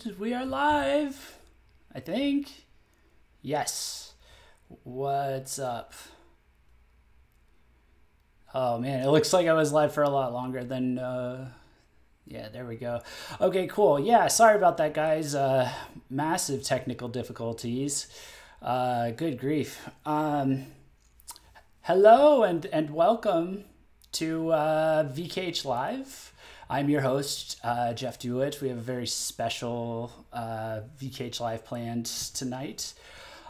And we are live, I think. Yes. What's up? Oh man, it looks like I was live for a lot longer than, yeah, there we go. Okay, cool. Yeah, sorry about that, guys. Massive technical difficulties. Good grief. Hello and welcome to VKH Live. I'm your host, Jeff Dewitt. We have a very special VKH Live planned tonight.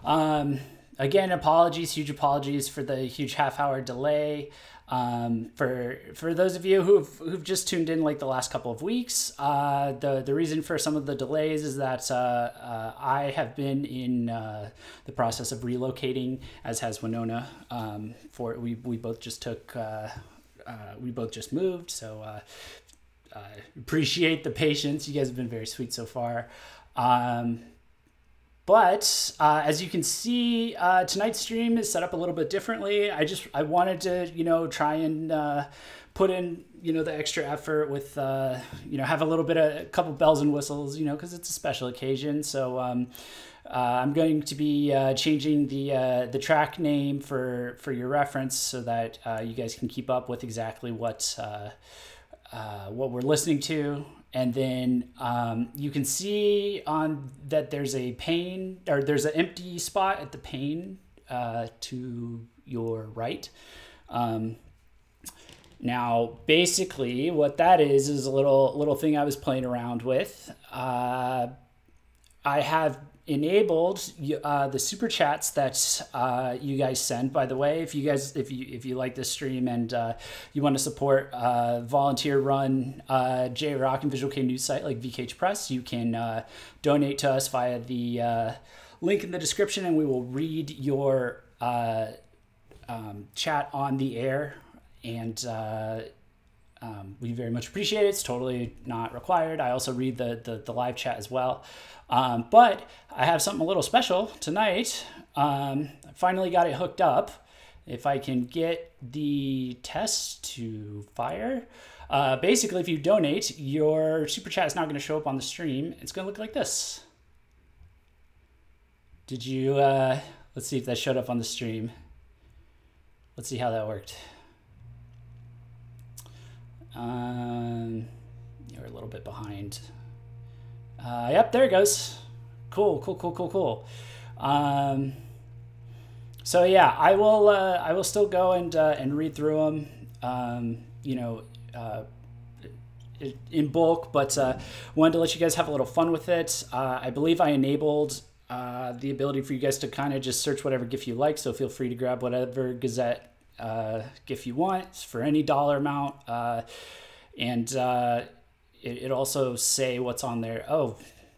Again, huge apologies for the huge half-hour delay. For those of you who've just tuned in like the last couple of weeks, the reason for some of the delays is that I have been in the process of relocating, as has Winona. We both just moved, so appreciate the patience. You guys have been very sweet so far. But as you can see, tonight's stream is set up a little bit differently. I wanted to, try and put in, the extra effort with, have a couple bells and whistles, because it's a special occasion. So I'm going to be changing the track name for your reference so that you guys can keep up with exactly what we're listening to. And then you can see on that there's a pane, or there's an empty spot at the pane to your right. Now, basically, what that is a little thing I was playing around with. I have enabled the super chats that you guys send. By the way, if you like this stream and you want to support volunteer run JRock and Visual K news site like VKH Press, you can donate to us via the link in the description, and we will read your chat on the air. And we very much appreciate it. It's totally not required. I also read the live chat as well. But I have something a little special tonight. I finally got it hooked up. If I can get the test to fire. Basically, if you donate, your super chat is not going to show up on the stream. It's going to look like this. Did you, let's see if that showed up on the stream. Let's see how that worked. You're a little bit behind. Yep, there it goes. Cool. So yeah, I will still go and read through them, in bulk, but wanted to let you guys have a little fun with it. I believe I enabled the ability for you guys to kind of just search whatever GIF you like, so feel free to grab whatever Gazette GIF you want for any dollar amount, and it also say what's on there. Oh,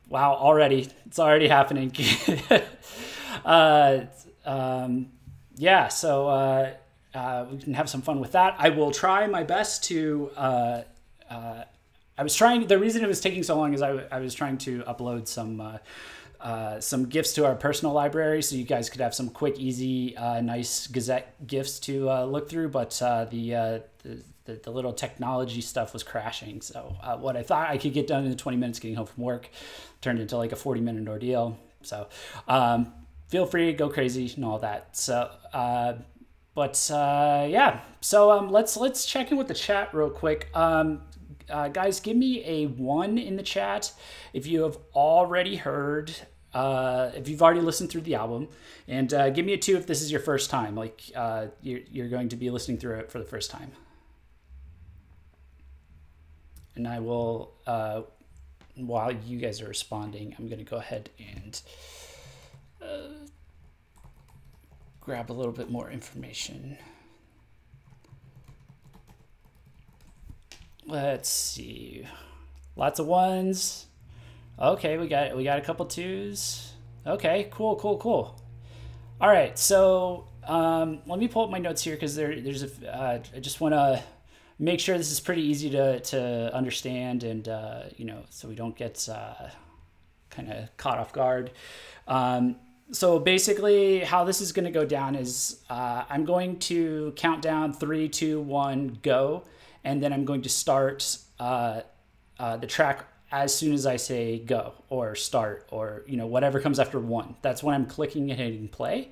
wow! It's already happening. Yeah, so we can have some fun with that. I will try my best to. The reason it was taking so long is I was trying to upload some GIFs to our personal library, so you guys could have some quick, easy, nice Gazette GIFs to look through. But the little technology stuff was crashing. So what I thought I could get done in 20 minutes getting home from work turned into like a 40-minute ordeal. So feel free to go crazy and all that. So yeah. So let's check in with the chat real quick. Guys, give me a 1 in the chat if you have already heard, if you've already listened through the album, and give me a 2 if this is your first time, like you're going to be listening through it for the first time. And I will, while you guys are responding, I'm going to go ahead and grab a little bit more information. Let's see. Lots of 1s. Okay, we got a couple 2s. Okay, cool. All right, so let me pull up my notes here because I just want to make sure this is pretty easy to understand, and so we don't get kind of caught off guard. So basically, how this is going to go down is I'm going to count down 3, 2, 1, go. And then I'm going to start the track as soon as I say go or start or, you know, whatever comes after 1. That's when I'm clicking and hitting play.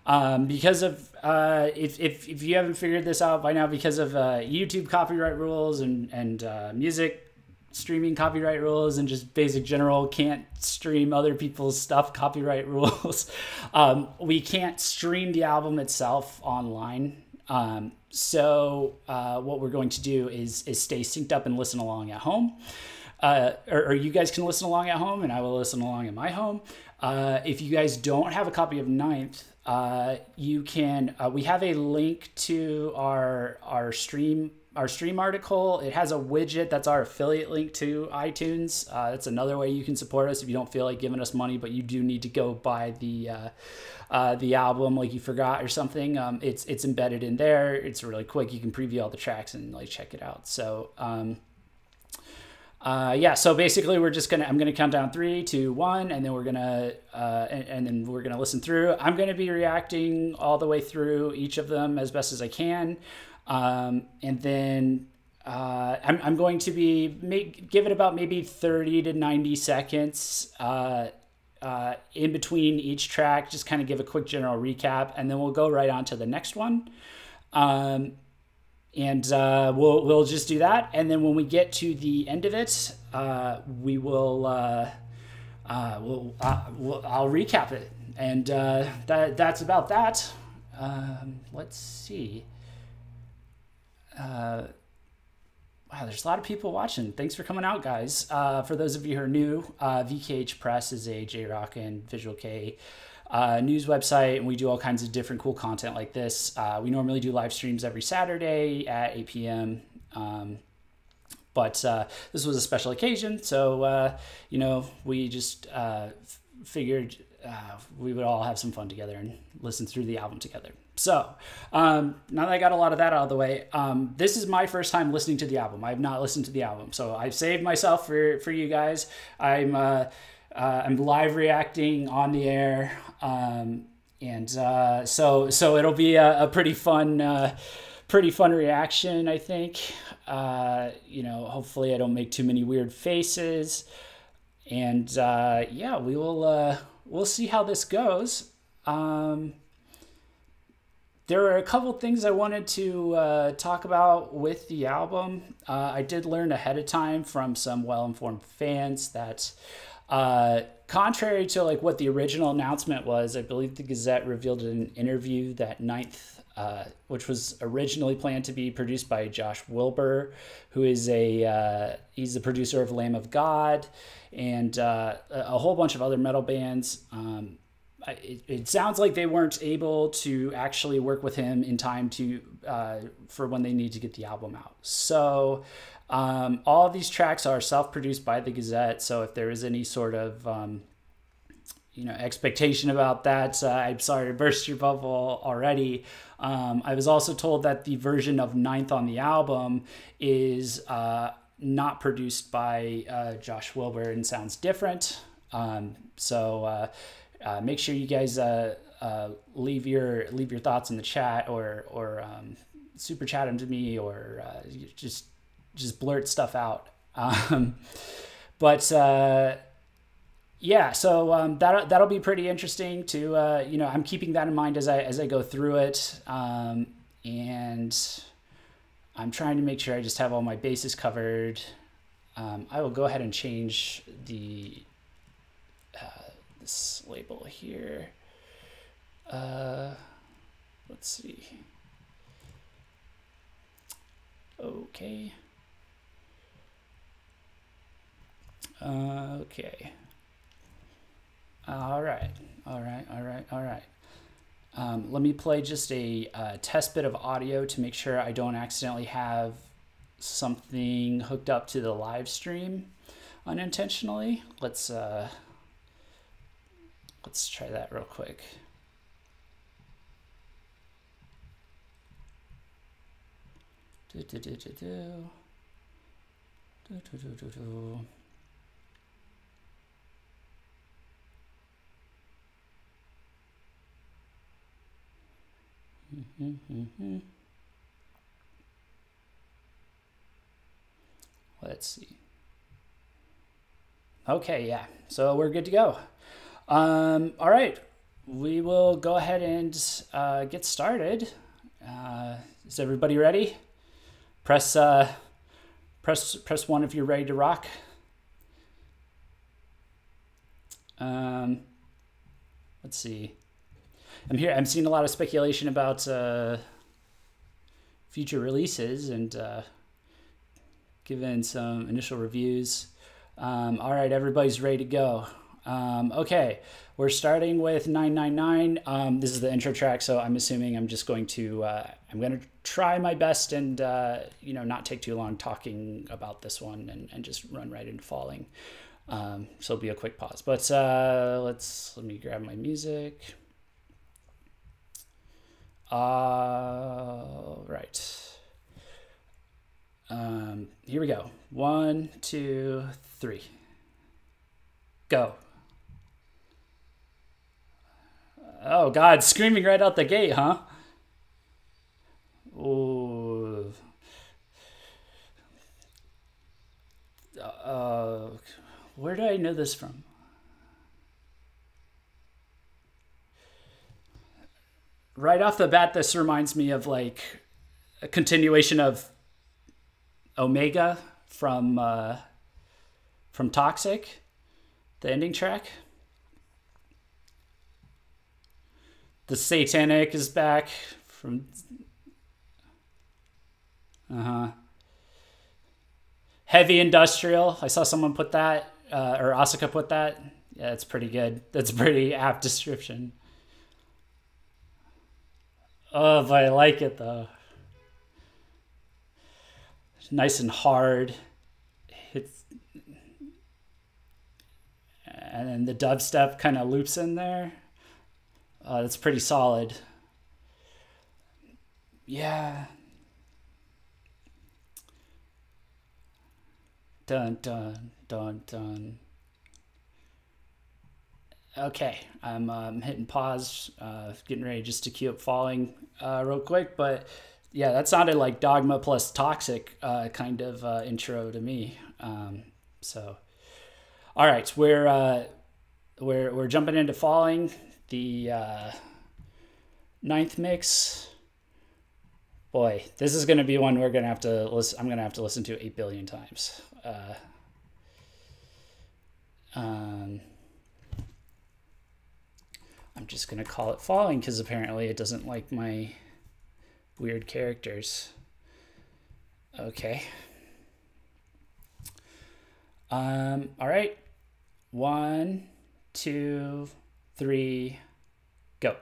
Because of, if you haven't figured this out by now, because of YouTube copyright rules and music streaming copyright rules and just basic general can't stream other people's stuff copyright rules, we can't stream the album itself online. So what we're going to do is stay synced up and listen along at home. Or you guys can listen along at home and I will listen along at my home. If you guys don't have a copy of Ninth, you can, we have a link to our stream article. It has a widget that's our affiliate link to iTunes. That's another way you can support us if you don't feel like giving us money, but you do need to go buy the album like you forgot or something. It's embedded in there. It's really quick. You can preview all the tracks and like check it out. So, yeah, so basically I'm going to count down 3, 2, 1, and then we're going to, and then we're going to listen through. I'm going to be reacting all the way through each of them as best as I can. And then, I'm going to give it about maybe 30 to 90 seconds, in between each track, just kind of give a quick general recap, and then we'll go right on to the next one. And we'll just do that, and then when we get to the end of it, we will I'll recap it, and that's about that. Let's see. Wow, there's a lot of people watching. Thanks for coming out, guys. For those of you who are new, VKH Press is a JRock and Visual K news website, and we do all kinds of different cool content like this. We normally do live streams every Saturday at 8 p.m. But this was a special occasion, so you know, we just figured we would all have some fun together and listen through the album together. So now that I got a lot of that out of the way, this is my first time listening to the album. I have not listened to the album, so I've saved myself for you guys. I'm live reacting on the air, and so it'll be a pretty fun reaction, I think. You know, hopefully I don't make too many weird faces, and yeah, we'll see how this goes. There are a couple things I wanted to talk about with the album. I did learn ahead of time from some well-informed fans that contrary to like what the original announcement was, I believe the Gazette revealed in an interview that Ninth, which was originally planned to be produced by Josh Wilbur, who is he's the producer of Lamb of God and a whole bunch of other metal bands. It sounds like they weren't able to actually work with him in time to for when they need to get the album out. So all of these tracks are self-produced by the Gazette. So if there is any sort of you know, expectation about that, I'm sorry to burst your bubble already. I was also told that the version of Ninth on the album is not produced by Josh Wilbur and sounds different. So make sure you guys leave your thoughts in the chat or super chat them to me, or just blurt stuff out. But yeah, so that'll be pretty interesting to you know, I'm keeping that in mind as I go through it, and I'm trying to make sure I just have all my bases covered. I will go ahead and change the this label here. Let's see. Okay. Okay. All right. Let me play just a test bit of audio to make sure I don't accidentally have something hooked up to the live stream unintentionally. Let's try that real quick. Let's see. Okay, yeah. So we're good to go. All right. We will go ahead and get started. Is everybody ready? Press one if you're ready to rock. Let's see. I'm seeing a lot of speculation about future releases and giving some initial reviews. All right, everybody's ready to go. Okay, we're starting with 999. This is the intro track, so I'm assuming I'm just going to try my best and not take too long talking about this one and just run right into Falling. So it'll be a quick pause. But let me grab my music. Right. Here we go. 1, 2, 3. Go. Oh God, screaming right out the gate, huh? Oh. Where do I know this from? Right off the bat, this reminds me of like a continuation of Omega from Toxic, the ending track. The Satanic is back from Heavy Industrial. I saw someone put that, or Asuka put that. Yeah, it's pretty good. That's a pretty apt description. Oh, but I like it though. Nice and hard. And then the dubstep kind of loops in there. That's pretty solid. Yeah. Dun, dun, dun, dun. Okay, I'm hitting pause, getting ready just to cue up Falling real quick. But yeah, that sounded like Dogma plus Toxic kind of intro to me. So, all right, we're jumping into Falling, the ninth mix. Boy, this is going to be one we're going to have to listen. I'm going to have to listen to 8 billion times. I'm just going to call it Falling because apparently it doesn't like my weird characters. Okay. All right. 1, 2, 3, go.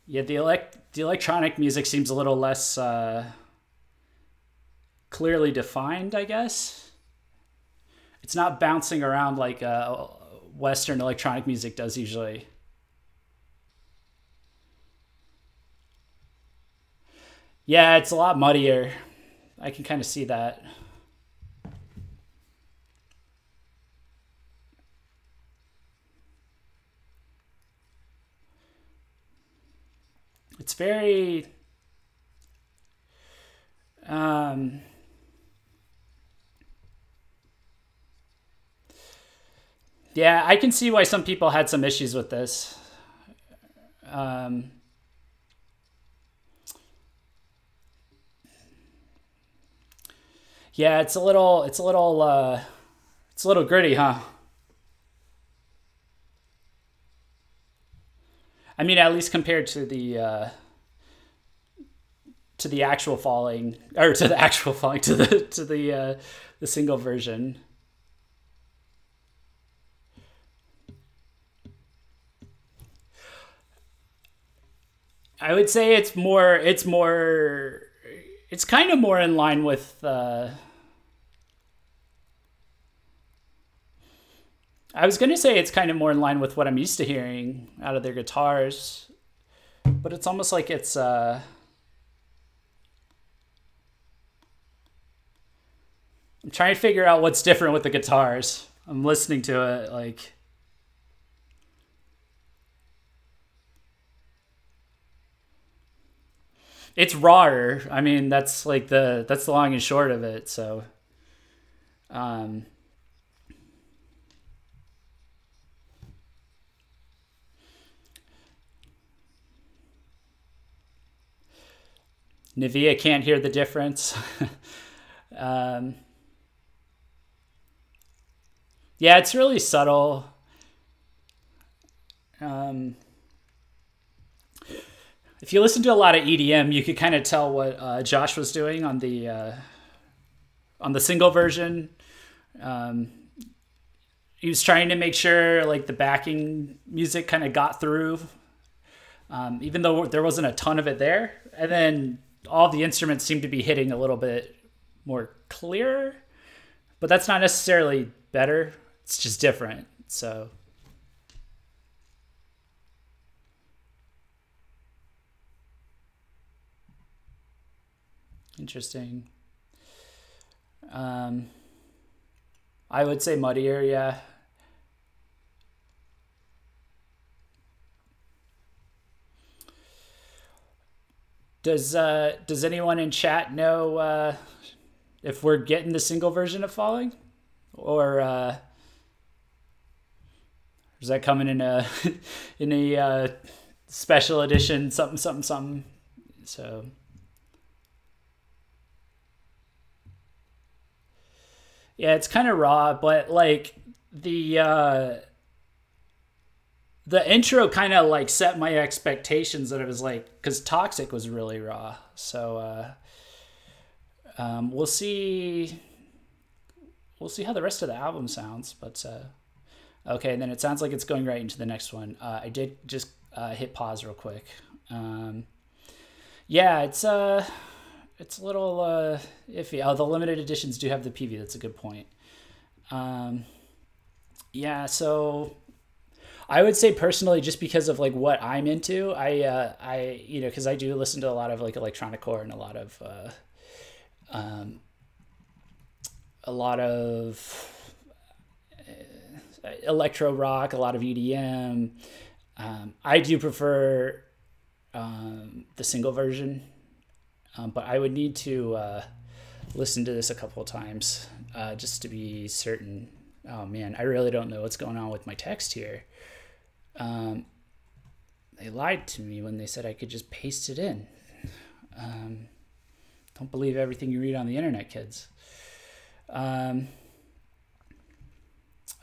Yeah, the electronic music seems a little less clearly defined, I guess. It's not bouncing around like Western electronic music does usually. Yeah, it's a lot muddier. I can kind of see that. It's very yeah, I can see why some people had some issues with this. Yeah, it's a little gritty, huh? I mean, at least compared to the actual Falling, or to the actual Falling, to the single version. I would say it's kind of more in line with I was going to say it's kind of more in line with what I'm used to hearing out of their guitars, but it's almost like it's I'm trying to figure out what's different with the guitars. I'm listening to it like, . It's rawer. I mean, that's like that's the long and short of it. So, um, Nivea can't hear the difference. um, yeah, it's really subtle. Um, if you listen to a lot of EDM, you could kind of tell what Josh was doing on the single version. Um, he was trying to make sure like the backing music kind of got through, even though there wasn't a ton of it there. And then all the instruments seemed to be hitting a little bit more clear, but that's not necessarily better. It's just different. So interesting. Um, I would say muddier, yeah. Does anyone in chat know if we're getting the single version of Falling, or is that coming in a in a special edition something something something? So yeah, it's kind of raw, but like the intro kind of like set my expectations that it was like, because Toxic was really raw. So we'll see how the rest of the album sounds. But okay, and then it sounds like it's going right into the next one. I did just hit pause real quick. Yeah, it's a little iffy. Oh, the limited editions do have the PV. That's a good point. Yeah, so I would say personally, just because of like what I'm into, I because I do listen to a lot of like electronic core and um, a lot of electro rock, a lot of EDM. I do prefer the single version, but I would need to listen to this a couple of times just to be certain. Oh man, I really don't know what's going on with my text here. They lied to me when they said I could just paste it in. Don't believe everything you read on the internet, kids.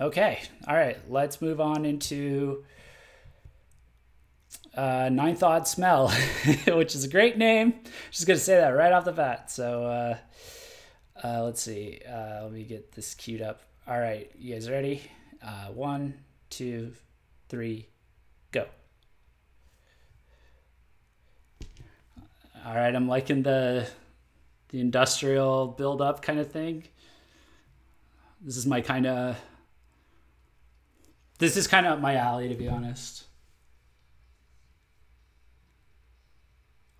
Okay, all right, let's move on into Ninth Odd Smell, which is a great name. Just gonna say that right off the bat. So let's see. Let me get this queued up. All right, you guys ready? 1, 2, 3, go. All right, I'm liking the industrial build up kind of thing. This is kind of up my alley, to be honest.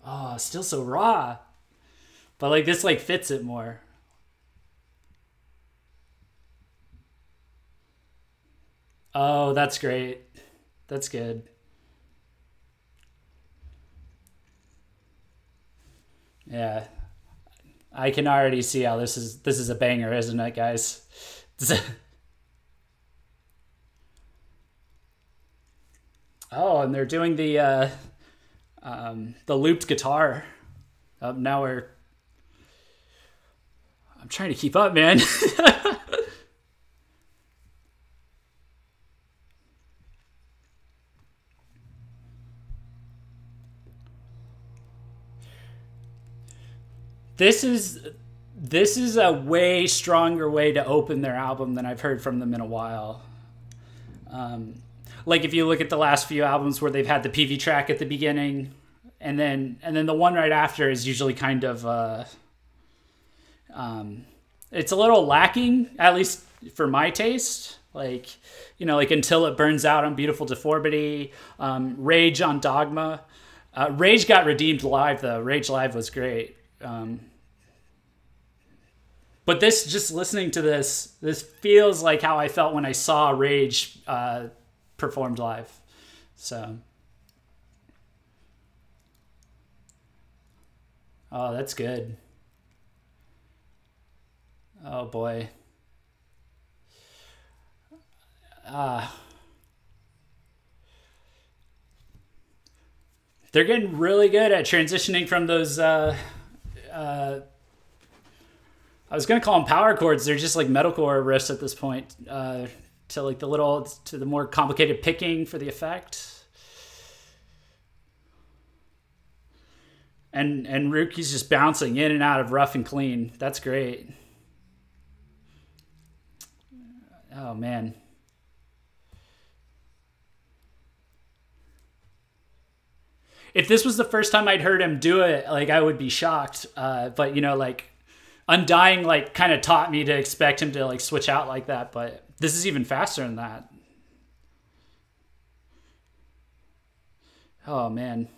Oh, still so raw. But like this like fits it more. Oh, that's great. That's good. Yeah. I can already see how this is a banger, isn't it, guys? Oh, and they're doing the looped guitar. Now I'm trying to keep up, man. This is a way stronger way to open their album than I've heard from them in a while. Like if you look at the last few albums where they've had the PV track at the beginning, and then the one right after is usually kind of it's a little lacking, at least for my taste. Like, like Until It Burns Out on Beautiful Deformity, Rage on Dogma. Rage got redeemed live though. Rage live was great. But just listening to this feels like how I felt when I saw Rage performed live. So Oh, that's good. Oh boy. They're getting really good at transitioning from those I was gonna call them power chords. They're just like metalcore riffs at this point. To like to the more complicated picking for the effect. And Ruki's just bouncing in and out of rough and clean. That's great. Oh man. If this was the first time I'd heard him do it, like I would be shocked. But you know, like Undying, like kind of taught me to expect him to like switch out like that. But this is even faster than that. Oh man.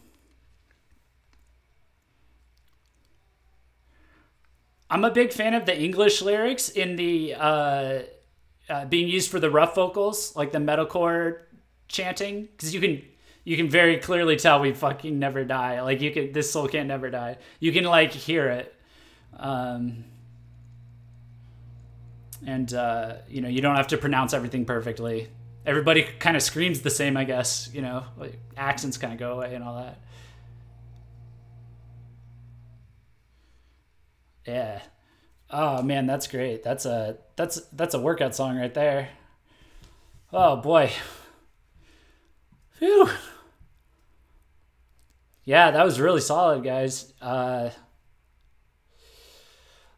I'm a big fan of the English lyrics in the being used for the rough vocals, like the metalcore chanting, because you can very clearly tell we fucking never die. Like this soul can't never die. You can like hear it, and you know, you don't have to pronounce everything perfectly. Everybody kind of screams the same, I guess. You know, like accents kind of go away and all that. Yeah. Oh man, that's great. That's a workout song right there. Oh boy. Phew. Yeah, that was really solid, guys. The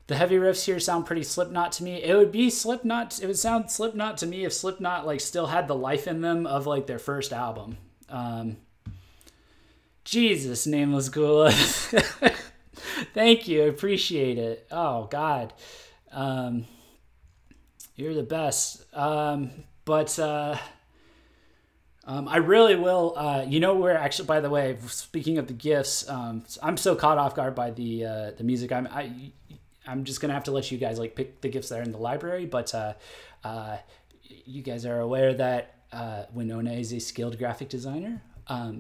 heavy riffs here sound pretty Slipknot to me. It would be Slipknot. It would sound Slipknot to me if Slipknot like still had the life in them of like their first album. Jesus, Nameless Ghoul. Thank you. I appreciate it. Oh God. You're the best. But I really will. You know, we're actually, by the way, speaking of the gifts, I'm so caught off guard by the music. I'm just gonna have to let you guys like pick the gifts that are in the library. But you guys are aware that Winona is a skilled graphic designer.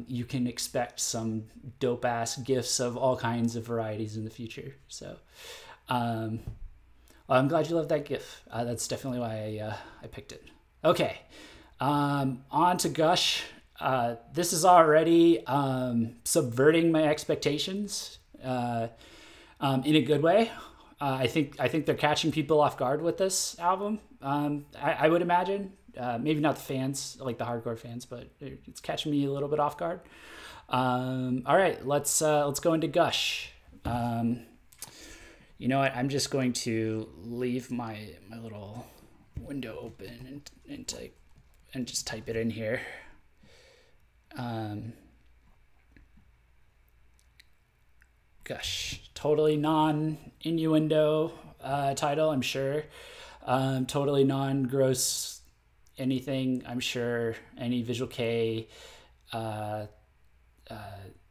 You can expect some dope ass gifts of all kinds of varieties in the future. So I'm glad you love that GIF. That's definitely why I picked it. Okay. On to Gush. This is already subverting my expectations in a good way. I think they're catching people off guard with this album. I would imagine. Maybe not the fans, like the hardcore fans, but it's catching me a little bit off guard. All right, let's go into Gush. You know what? I'm just going to leave my little window open and type and just type it in here. Gush, totally non-innuendo title, I'm sure. Totally non-gross anything, I'm sure. Any Visual K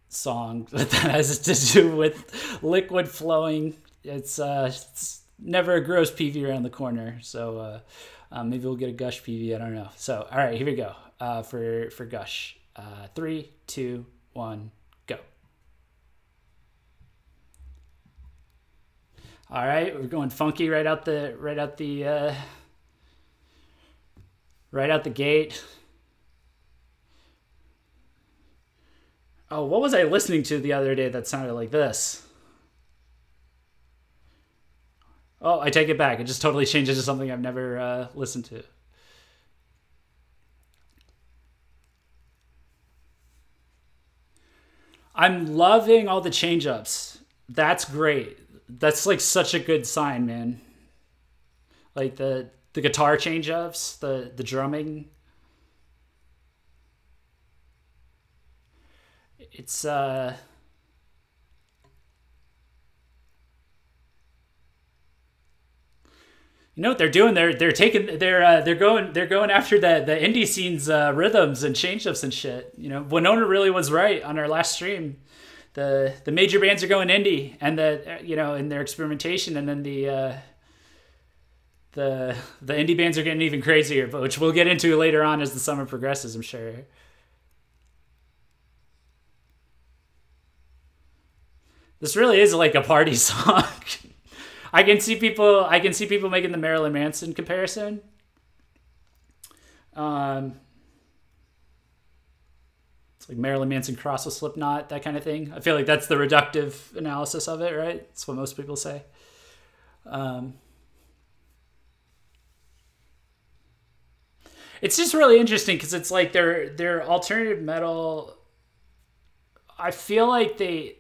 song that has to do with liquid flowing. It's never a gross PV around the corner. So maybe we'll get a Gush PV. I don't know. So all right, here we go. For Gush. 3, 2, 1, go. All right, we're going funky right out the gate. Oh, what was I listening to the other day that sounded like this? Oh, I take it back. It just totally changes to something I've never listened to. I'm loving all the change-ups. That's great. That's like such a good sign, man. Like the guitar change-ups, the drumming. It's you know what they're doing? They're going after the indie scene's rhythms and change-ups and shit. You know, Winona really was right on our last stream. The major bands are going indie, and in their experimentation, and then the indie bands are getting even crazier, but which we'll get into later on as the summer progresses, I'm sure. This really is like a party song. I can see people making the Marilyn Manson comparison. It's like Marilyn Manson cross with Slipknot, that kind of thing. I feel like that's the reductive analysis of it, right? That's what most people say. It's just really interesting because it's like their alternative metal. I feel like they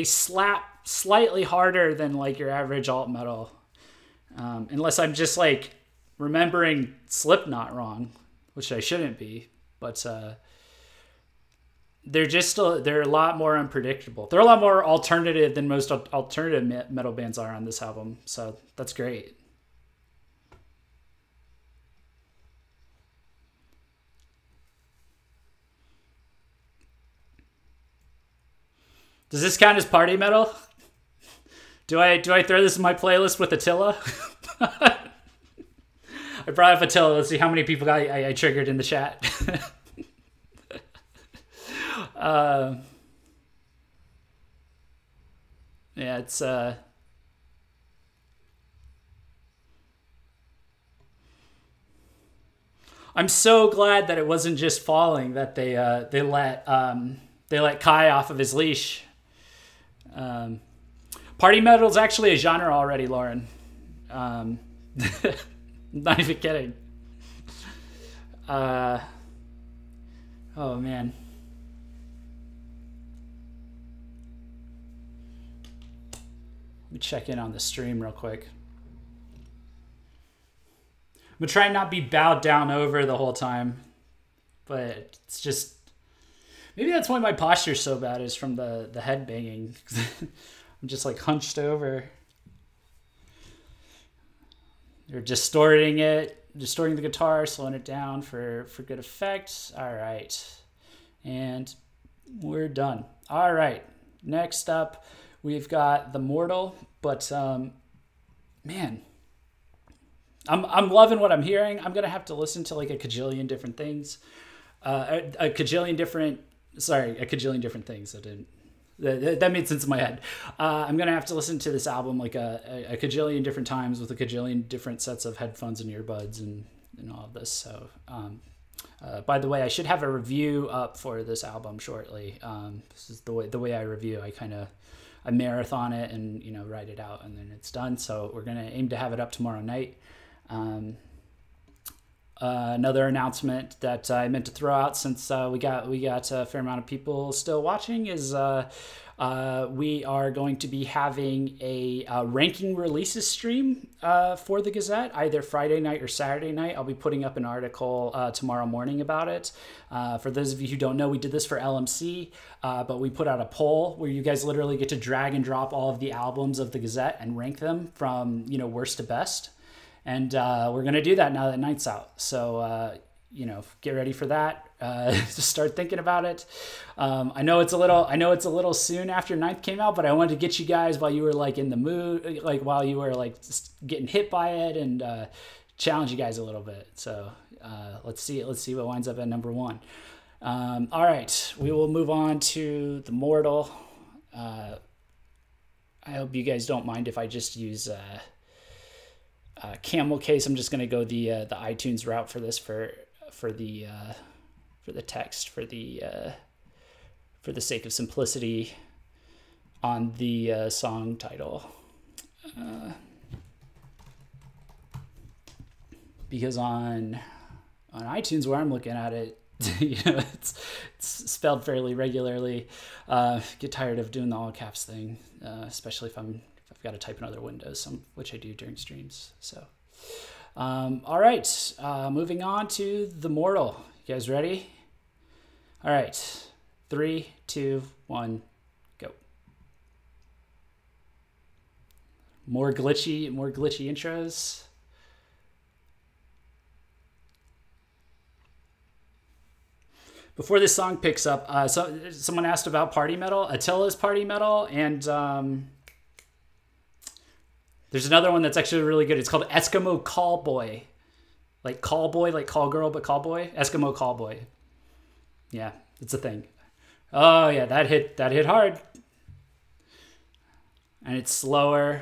slap slightly harder than like your average alt metal, unless I'm just like remembering Slipknot wrong, which I shouldn't be. But they're a lot more unpredictable. They're a lot more alternative than most alternative metal bands are on this album. So that's great. Does this count as party metal? Do I throw this in my playlist with Attila? I brought up Attila. Let's see how many people I triggered in the chat. Yeah, it's I'm so glad that it wasn't just Falling, that they let Kai off of his leash. Party metal is actually a genre already, Lauren. Not even kidding. Oh man. Let me check in on the stream real quick. I'm gonna try and not be bowed down over the whole time, but it's just maybe that's why my posture's so bad, is from the head banging. I'm just like hunched over. You're distorting the guitar, slowing it down for good effect. All right, and we're done. All right, next up we've got The Mortal, but man, I'm loving what I'm hearing. I'm gonna have to listen to like a kajillion different things, a kajillion different things. That made sense in my head. I'm gonna have to listen to this album like a kajillion different times with a kajillion different sets of headphones and earbuds and all of this. So, by the way, I should have a review up for this album shortly. This is the way I review. I marathon it and write it out and then it's done. So we're gonna aim to have it up tomorrow night. Another announcement that I meant to throw out, since we got a fair amount of people still watching, is we are going to be having a ranking releases stream for the Gazette, either Friday night or Saturday night. I'll be putting up an article tomorrow morning about it. For those of you who don't know, we did this for LMC, but we put out a poll where you guys literally get to drag and drop all of the albums of the Gazette and rank them from worst to best. And we're going to do that now that Night's out. So, get ready for that. Just start thinking about it. I know it's a little soon after Ninth came out, but I wanted to get you guys while you were like in the mood, like while you were like just getting hit by it, and challenge you guys a little bit. So let's see what winds up at number one. All right, we will move on to The Mortal. I hope you guys don't mind if I just use camel case. I'm just going to go the iTunes route for this for the text, for the sake of simplicity on the song title, because on iTunes, where I'm looking at it, it's spelled fairly regularly. Get tired of doing the all caps thing, especially if I've got to type in other windows, which I do during streams. So, all right, moving on to The Mortal. You guys ready? All right, 3, 2, 1, go. More glitchy intros. Before this song picks up, someone asked about party metal. Attila's party metal, and there's another one that's actually really good. It's called Eskimo Callboy. Like callboy, like call girl, but callboy. Eskimo Callboy. Yeah, it's a thing. Oh yeah, that hit hard. and it's slower.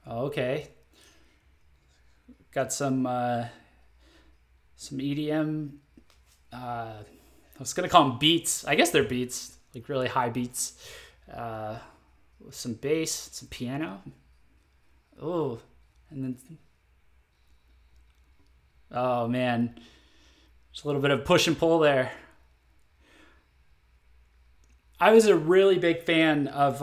Okay. Got some EDM. I was gonna call them beats. I guess they're beats, like really high beats. With some bass, some piano. Oh, and then oh man, just a little bit of push and pull there. I was a really big fan of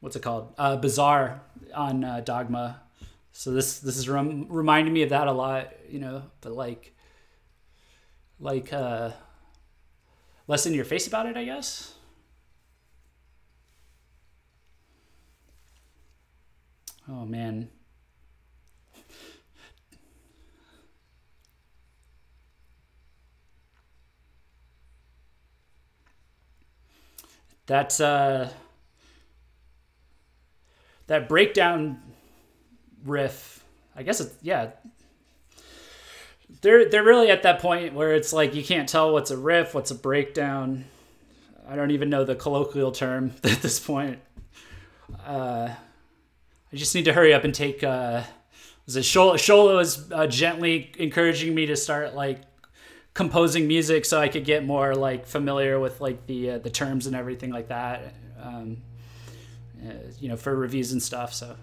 what's it called? Bizarre on Dogma. So this is reminding me of that a lot, but like less in your face about it, I guess. Oh man. That's that breakdown riff, I guess they're really at that point where it's like you can't tell what's a riff, what's a breakdown. I don't even know the colloquial term at this point. I just need to hurry up and take Shola was gently encouraging me to start like composing music so I could get more like familiar with like the terms and everything like that, for reviews and stuff. So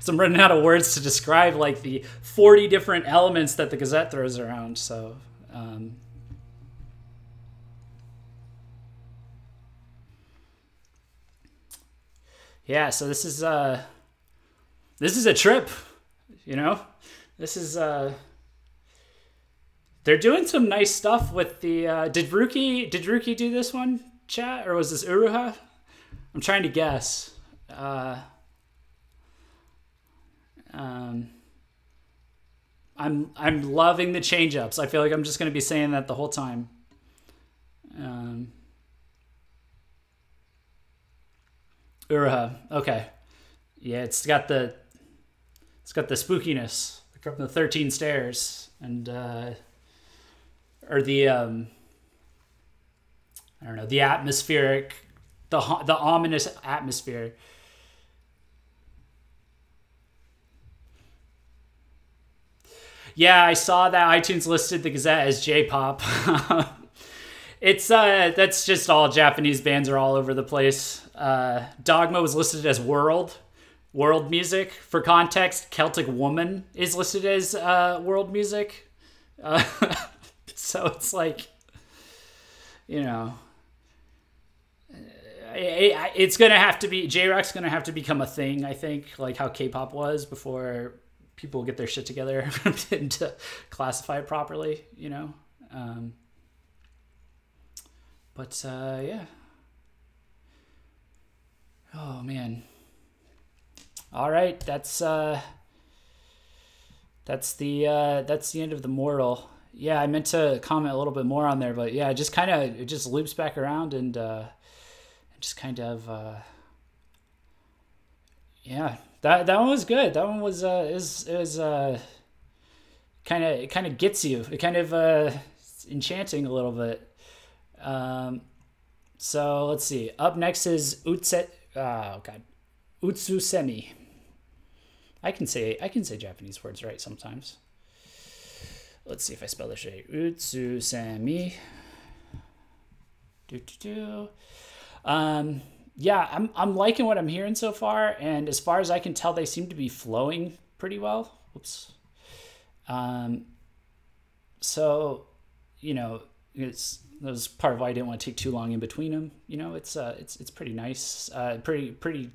I'm running out of words to describe like the 40 different elements that the Gazette throws around. So yeah, so this is a trip, This is they're doing some nice stuff with the did Rookie do this one, chat, or was this Uruha? I'm trying to guess. I'm loving the change ups. I feel like I'm just going to be saying that the whole time. Uruha. Okay. Yeah, it's got the spookiness from the 13 stairs and or the I don't know, the atmospheric, the ominous atmosphere. Yeah, I saw that iTunes listed the Gazette as J-pop. It's that's just all Japanese bands are all over the place. Dogma was listed as world music. For context, Celtic Woman is listed as world music. So it's like, it's gonna have to be, J-rock's gonna have to become a thing, I think, like how K-pop was before people get their shit together and to classify it properly, but yeah. Oh man. All right, that's the end of the mortal. Yeah, I meant to comment a little bit more on there, but yeah, it just loops back around and just kind of yeah. That one was good. That one was kind of gets you. It kind of enchanting a little bit. So let's see. Up next is Utsusemi. I can say Japanese words right sometimes. Let's see if I spell this right. Utsusemi. Yeah, I'm liking what I'm hearing so far, and as far as I can tell, they seem to be flowing pretty well. Oops. So, that was part of why I didn't want to take too long in between them. It's pretty nice, pretty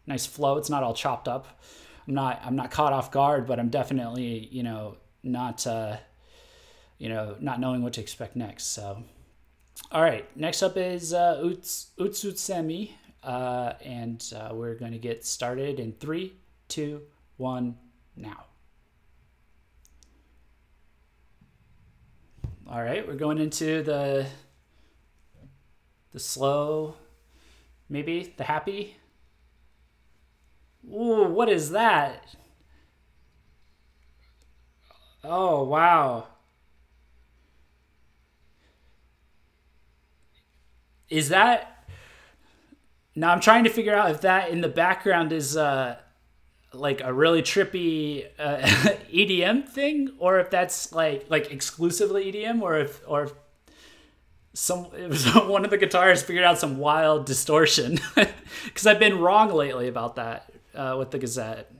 nice flow. It's not all chopped up. I'm not caught off guard, but I'm definitely not knowing what to expect next. So, all right, next up is Utsusemi. And we're going to get started in 3, 2, 1, now. All right, we're going into the slow Maybe the happy. Ooh, what is that? Oh, wow. Is that? Now I'm trying to figure out if that in the background is like a really trippy EDM thing, or if that's like exclusively EDM, or if some it was one of the guitarists figured out some wild distortion. Because I've been wrong lately about that with the Gazette.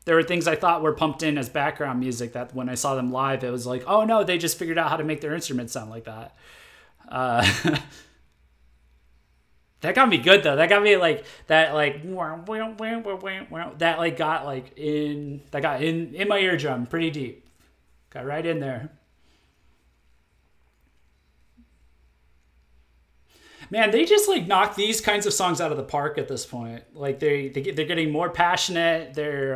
There were things I thought were pumped in as background music that when I saw them live, it was like, oh no, they just figured out how to make their instruments sound like that. Uh, that got me good though. That got me like that, like that, like got like in that got in my eardrum pretty deep. Got right in there. Man, they just like knock these kinds of songs out of the park at this point. Like they're getting more passionate. They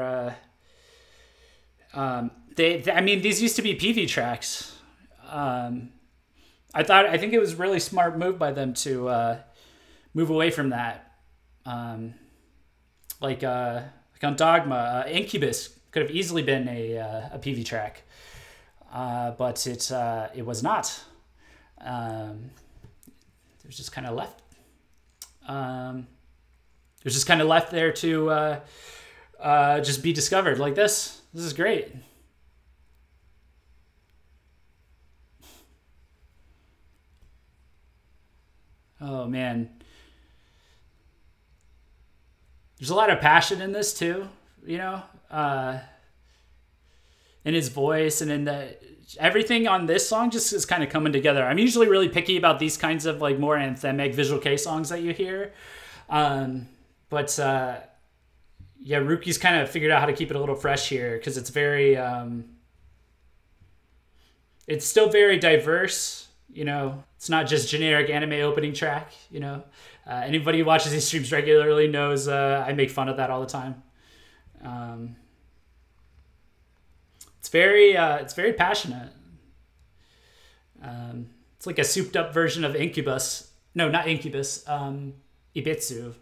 I mean these used to be PV tracks. Um, I think it was really smart move by them to move away from that. Um, like on Dogma, Incubus could have easily been a PV track, but it was not. Um, it was just kind of left. Um, it was just kind of left there to just be discovered like this. This is great. Oh man, there's a lot of passion in this too. You know, in his voice and in the everything on this song just is kind of coming together. I'm usually really picky about these kinds of like more anthemic Visual K songs that you hear, um, but yeah, Ruki's kind of figured out how to keep it a little fresh here because it's very it's still very diverse. You know, it's not just generic anime opening track. You know, anybody who watches these streams regularly knows I make fun of that all the time. Um, it's very passionate. It's like a souped up version of Incubus. No, not Incubus. Ibitsu.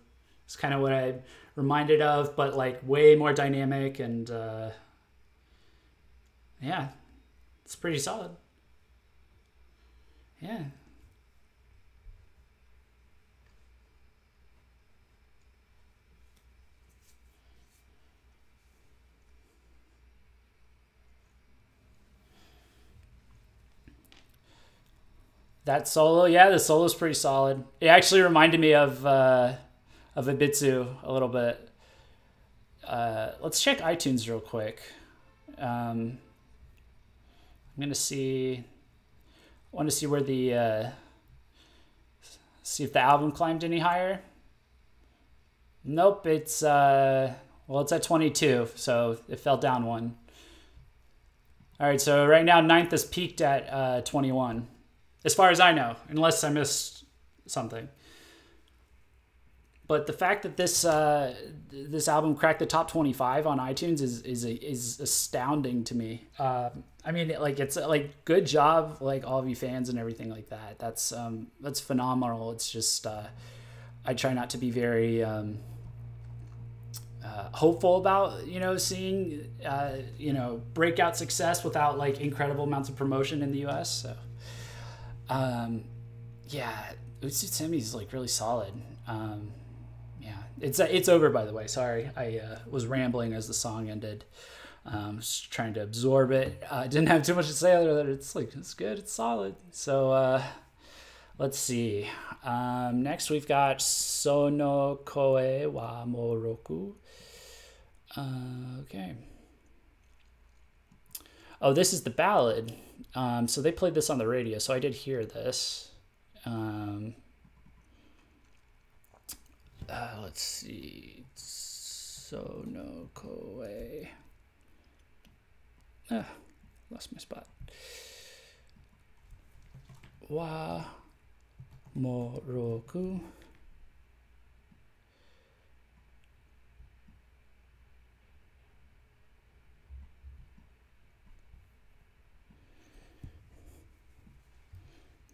It's kind of what I reminded of, but like way more dynamic and yeah, it's pretty solid. Yeah. That solo, yeah, the solo's pretty solid. It actually reminded me of Ibitsu a little bit. Let's check iTunes real quick. I'm gonna see. I want to see where the see if the album climbed any higher. Nope, it's well, it's at 22, so it fell down one. All right, so right now ninth is peaked at 21, as far as I know, unless I missed something. But the fact that this album cracked the top 25 on iTunes is astounding to me. I mean, like it's like good job, like all of you fans and everything like that. That's phenomenal. It's just I try not to be very hopeful about seeing breakout success without like incredible amounts of promotion in the U.S. So yeah, Utsutsumi is like really solid. Yeah, it's over, by the way. Sorry, I was rambling as the song ended. Just trying to absorb it. Didn't have too much to say other than it's like it's good, it's solid. So let's see. Next we've got Sono Koe wa Moroku. Okay. Oh, this is the ballad. So they played this on the radio, so I did hear this. Let's see. Sono Koe. Lost my spot. Wa Moroku.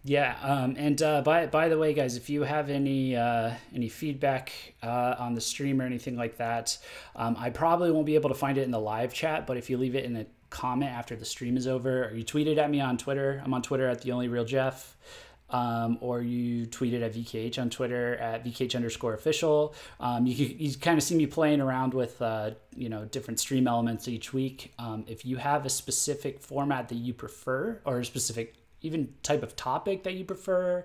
Yeah, and by the way, guys, if you have any feedback on the stream or anything like that, I probably won't be able to find it in the live chat. But if you leave it in a comment after the stream is over, or you tweet it at me on Twitter, I'm on Twitter at @TheOnlyRealJeff, or you tweet it at VKH on Twitter at VKH_official. You kind of see me playing around with different stream elements each week. If you have a specific format that you prefer, or a specific even type of topic that you prefer,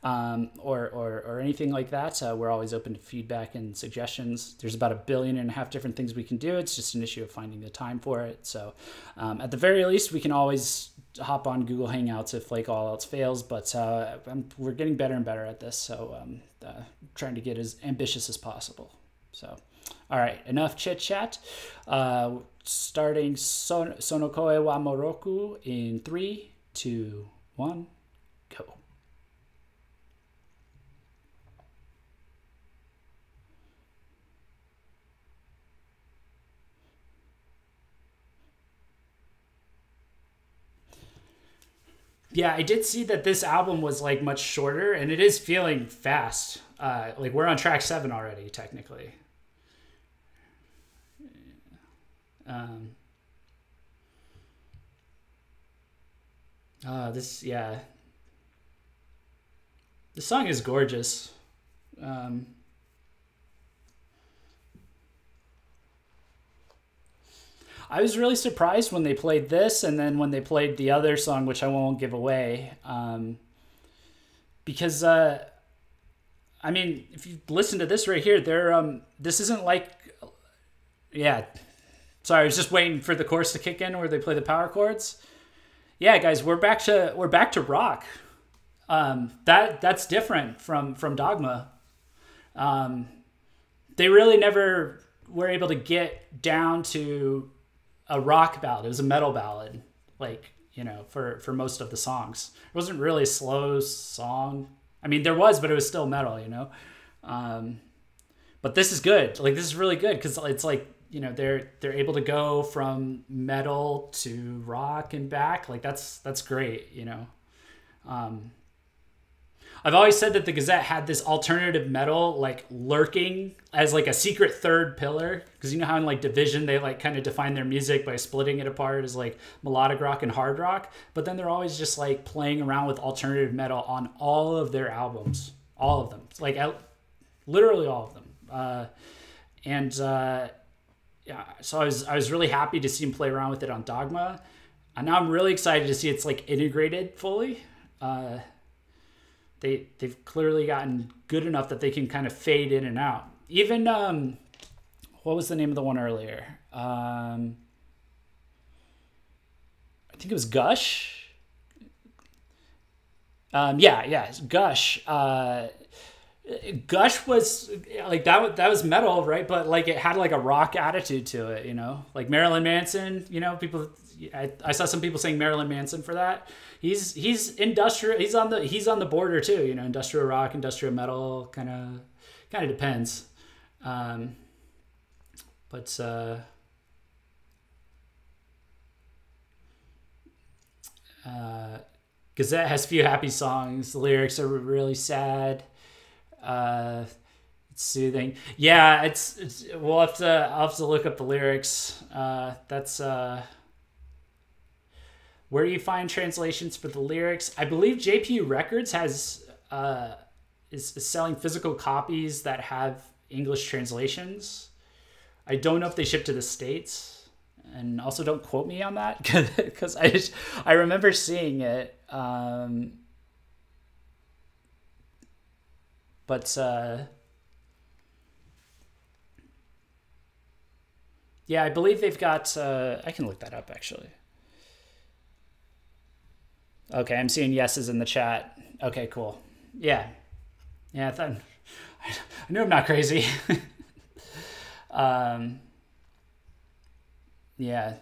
or anything like that, we're always open to feedback and suggestions. There's about 1.5 billion different things we can do. It's just an issue of finding the time for it. So at the very least, we can always hop on Google Hangouts if like all else fails, but we're getting better and better at this. So trying to get as ambitious as possible. So, all right, enough chit chat. Starting Sonokoe wa Moroku in 3, 2, 1, go. Yeah, I did see that this album was like much shorter, and it is feeling fast. Like we're on track 7 already, technically. Yeah. This song is gorgeous. I was really surprised when they played this, and then when they played the other song, which I won't give away, because I mean, if you listen to this right here, this isn't like, yeah. Sorry, I was just waiting for the chorus to kick in where they play the power chords. Yeah, guys, we're back to rock. That's different from Dogma. They really never were able to get down to a rock ballad. It was a metal ballad, like, for most of the songs. It wasn't really a slow song. I mean, there was, but it was still metal, But this is good. Like, this is really good because it's like, they're able to go from metal to rock and back. Like, that's great, I've always said that the Gazette had this alternative metal like lurking as like a secret third pillar, because how in like Division they like kind of define their music by splitting it apart as like melodic rock and hard rock, but then they're always just like playing around with alternative metal on all of their albums, all of them, like literally all of them. Yeah, so I was really happy to see him play around with it on Dogma, and now I'm really excited to see it's like integrated fully. They've clearly gotten good enough that they can kind of fade in and out. Even what was the name of the one earlier? I think it was Gush. Gush. Gush was like that was metal, right? But like it had like a rock attitude to it, like Marilyn Manson. People. I saw some people saying Marilyn Manson for that. He's industrial. He's on the border too. Industrial rock, industrial metal, kind of depends. Gazette has few happy songs. The lyrics are really sad. It's soothing. Yeah, it's. I'll have to look up the lyrics. That's. Where do you find translations for the lyrics? I believe JPU Records is selling physical copies that have English translations. I don't know if they ship to the States, and also don't quote me on that because I remember seeing it. Yeah, I believe they've got. I can look that up actually. Okay, I'm seeing yeses in the chat. Okay, cool. Yeah. I knew I'm not crazy. Yeah.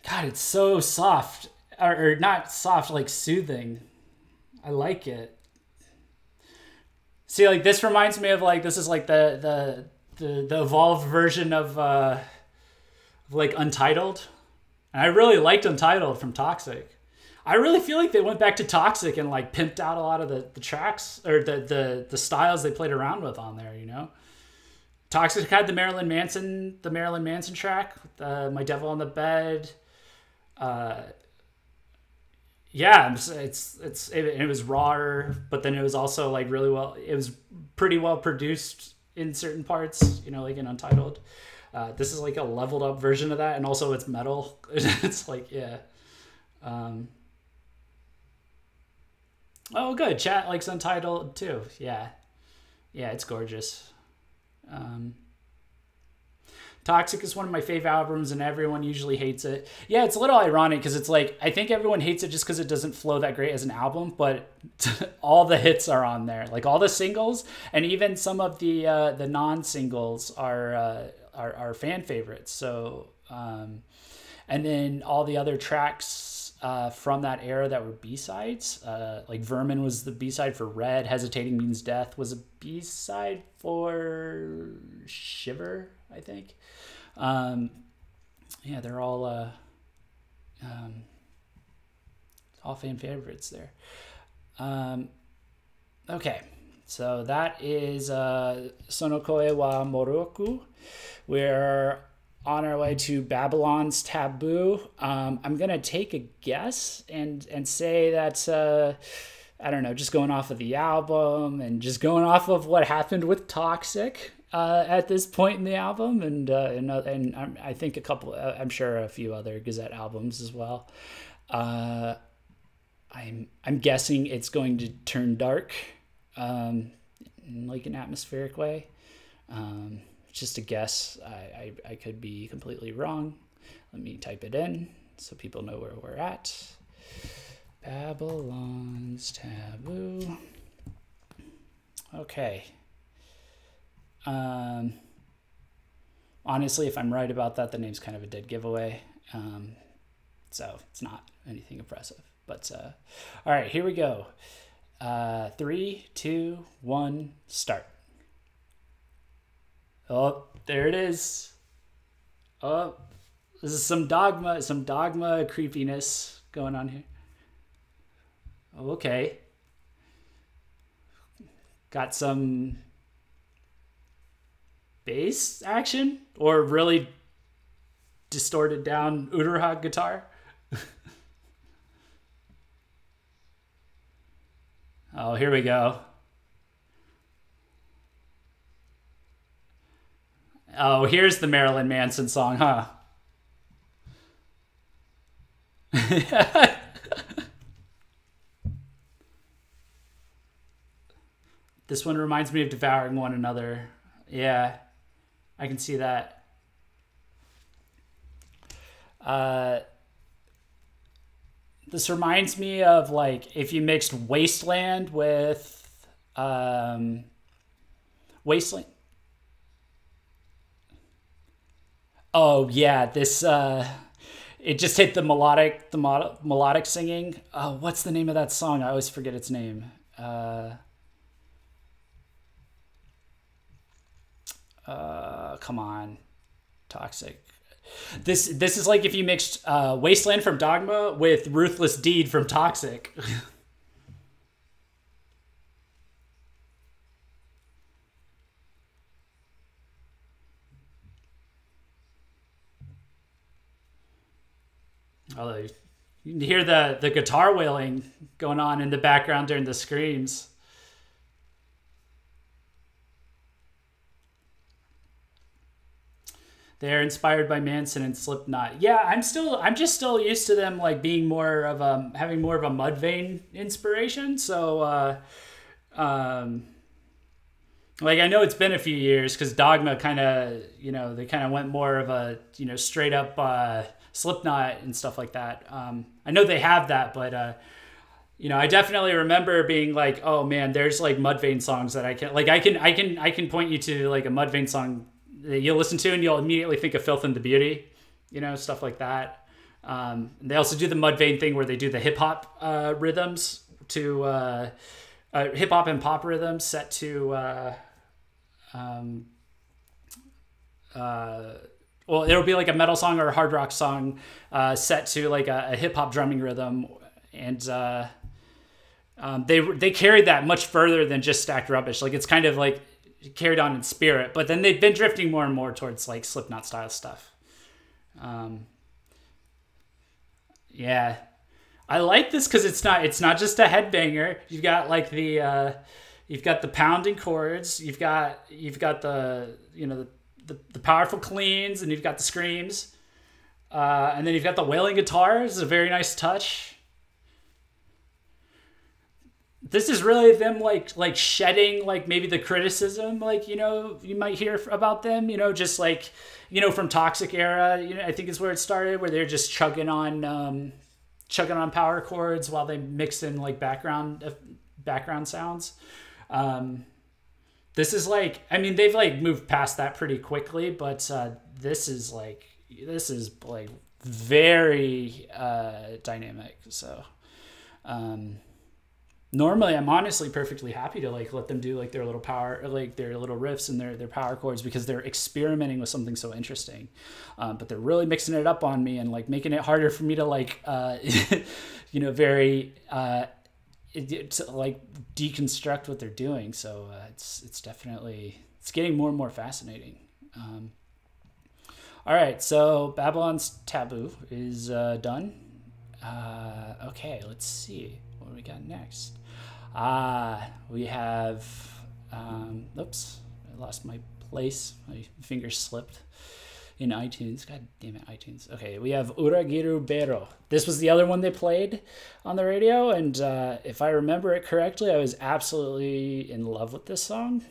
God, it's so soft. Or not soft, like soothing. I like it. See, like this reminds me of like, this is like the evolved version of like Untitled. And I really liked Untitled from Toxic. I really feel like they went back to Toxic and like pimped out a lot of the tracks or the styles they played around with on there. You know, Toxic had the Marilyn Manson track, My Devil on the Bed. Yeah, it was raw, but then it was also like really well. It was pretty well produced in certain parts, you know, like in Untitled. This is like a leveled up version of that, and also it's metal. It's like, yeah. Oh, good. Chat likes Untitled too. Yeah, yeah, it's gorgeous. Toxic is one of my fave albums, and everyone usually hates it. Yeah, it's a little ironic because it's like I think everyone hates it just because it doesn't flow that great as an album, but all the hits are on there, like all the singles, and even some of the non-singles are fan favorites. So, and then all the other tracks from that era that were B-sides, like Vermin was the B-side for Red, Hesitating Means Death was a B-side for Shiver, I think. Yeah, they're all fan favorites there. Okay, so that is Sonokoe wa Moroku. We're on our way to Babylon's Taboo. I'm gonna take a guess and say that I don't know, just going off of the album and just going off of what happened with Toxic at this point in the album, and I think a couple, I'm sure a few other GazettE albums as well. I'm guessing it's going to turn dark, in like an atmospheric way. Just a guess. I could be completely wrong. Let me type it in so people know where we're at. Babylon's Taboo. Okay. Honestly, if I'm right about that, the name's kind of a dead giveaway. So it's not anything impressive. But all right, here we go. 3, 2, 1, start. Oh, there it is. Oh, this is some dogma creepiness going on here. Okay. Got some bass action or really distorted down Uruha guitar. Oh, here we go. Oh, here's the Marilyn Manson song, huh? This one reminds me of Devouring One Another. Yeah, I can see that. This reminds me of like if you mixed Wasteland with Wasteland. Oh yeah, this it just hit the melodic singing. Oh, what's the name of that song? I always forget its name. Come on, Toxic. This is like if you mixed Wasteland from Dogma with Ruthless Deed from Toxic. Although you can hear the guitar wailing going on in the background during the screams. They're inspired by Manson and Slipknot. Yeah, I'm just still used to them like being more of having more of a Mudvayne inspiration. So like I know it's been a few years because Dogma kind of, you know, they kind of went more of a, you know, straight up Slipknot and stuff like that. I know they have that, but you know, I definitely remember being like, oh man, there's like Mudvayne songs that I can point you to like a Mudvayne song that you'll listen to and you'll immediately think of Filth and the Beauty, you know, stuff like that. They also do the Mudvayne thing where they do the hip hop rhythms to hip hop and pop rhythms set to well, it'll be like a metal song or a hard rock song set to like a hip hop drumming rhythm, and they carried that much further than just Stacked Rubbish. Like it's kind of like carried on in spirit, but then they've been drifting more and more towards like Slipknot style stuff. Yeah, I like this because it's not just a headbanger. You've got like you've got the pounding chords. You've got the the powerful cleans, and you've got the screams, and then you've got the wailing guitars. It's a very nice touch. This is really them like shedding like maybe the criticism like you might hear about them just like from Toxic era. I think is where it started, where they're just chugging on power chords while they mix in like background sounds. This is like, I mean, they've like moved past that pretty quickly, but this is very dynamic. So normally I'm honestly perfectly happy to like let them do like their little riffs and their power chords, because they're experimenting with something so interesting. But they're really mixing it up on me and like making it harder for me to like very to like deconstruct what they're doing. So it's definitely, it's getting more and more fascinating. All right, so Babylon's Taboo is done. Okay, let's see what we got next. We have oops, I lost my place. My finger slipped in iTunes. God damn it, iTunes. Okay, we have Uragiru Bero. This was the other one they played on the radio, and if I remember it correctly, I was absolutely in love with this song.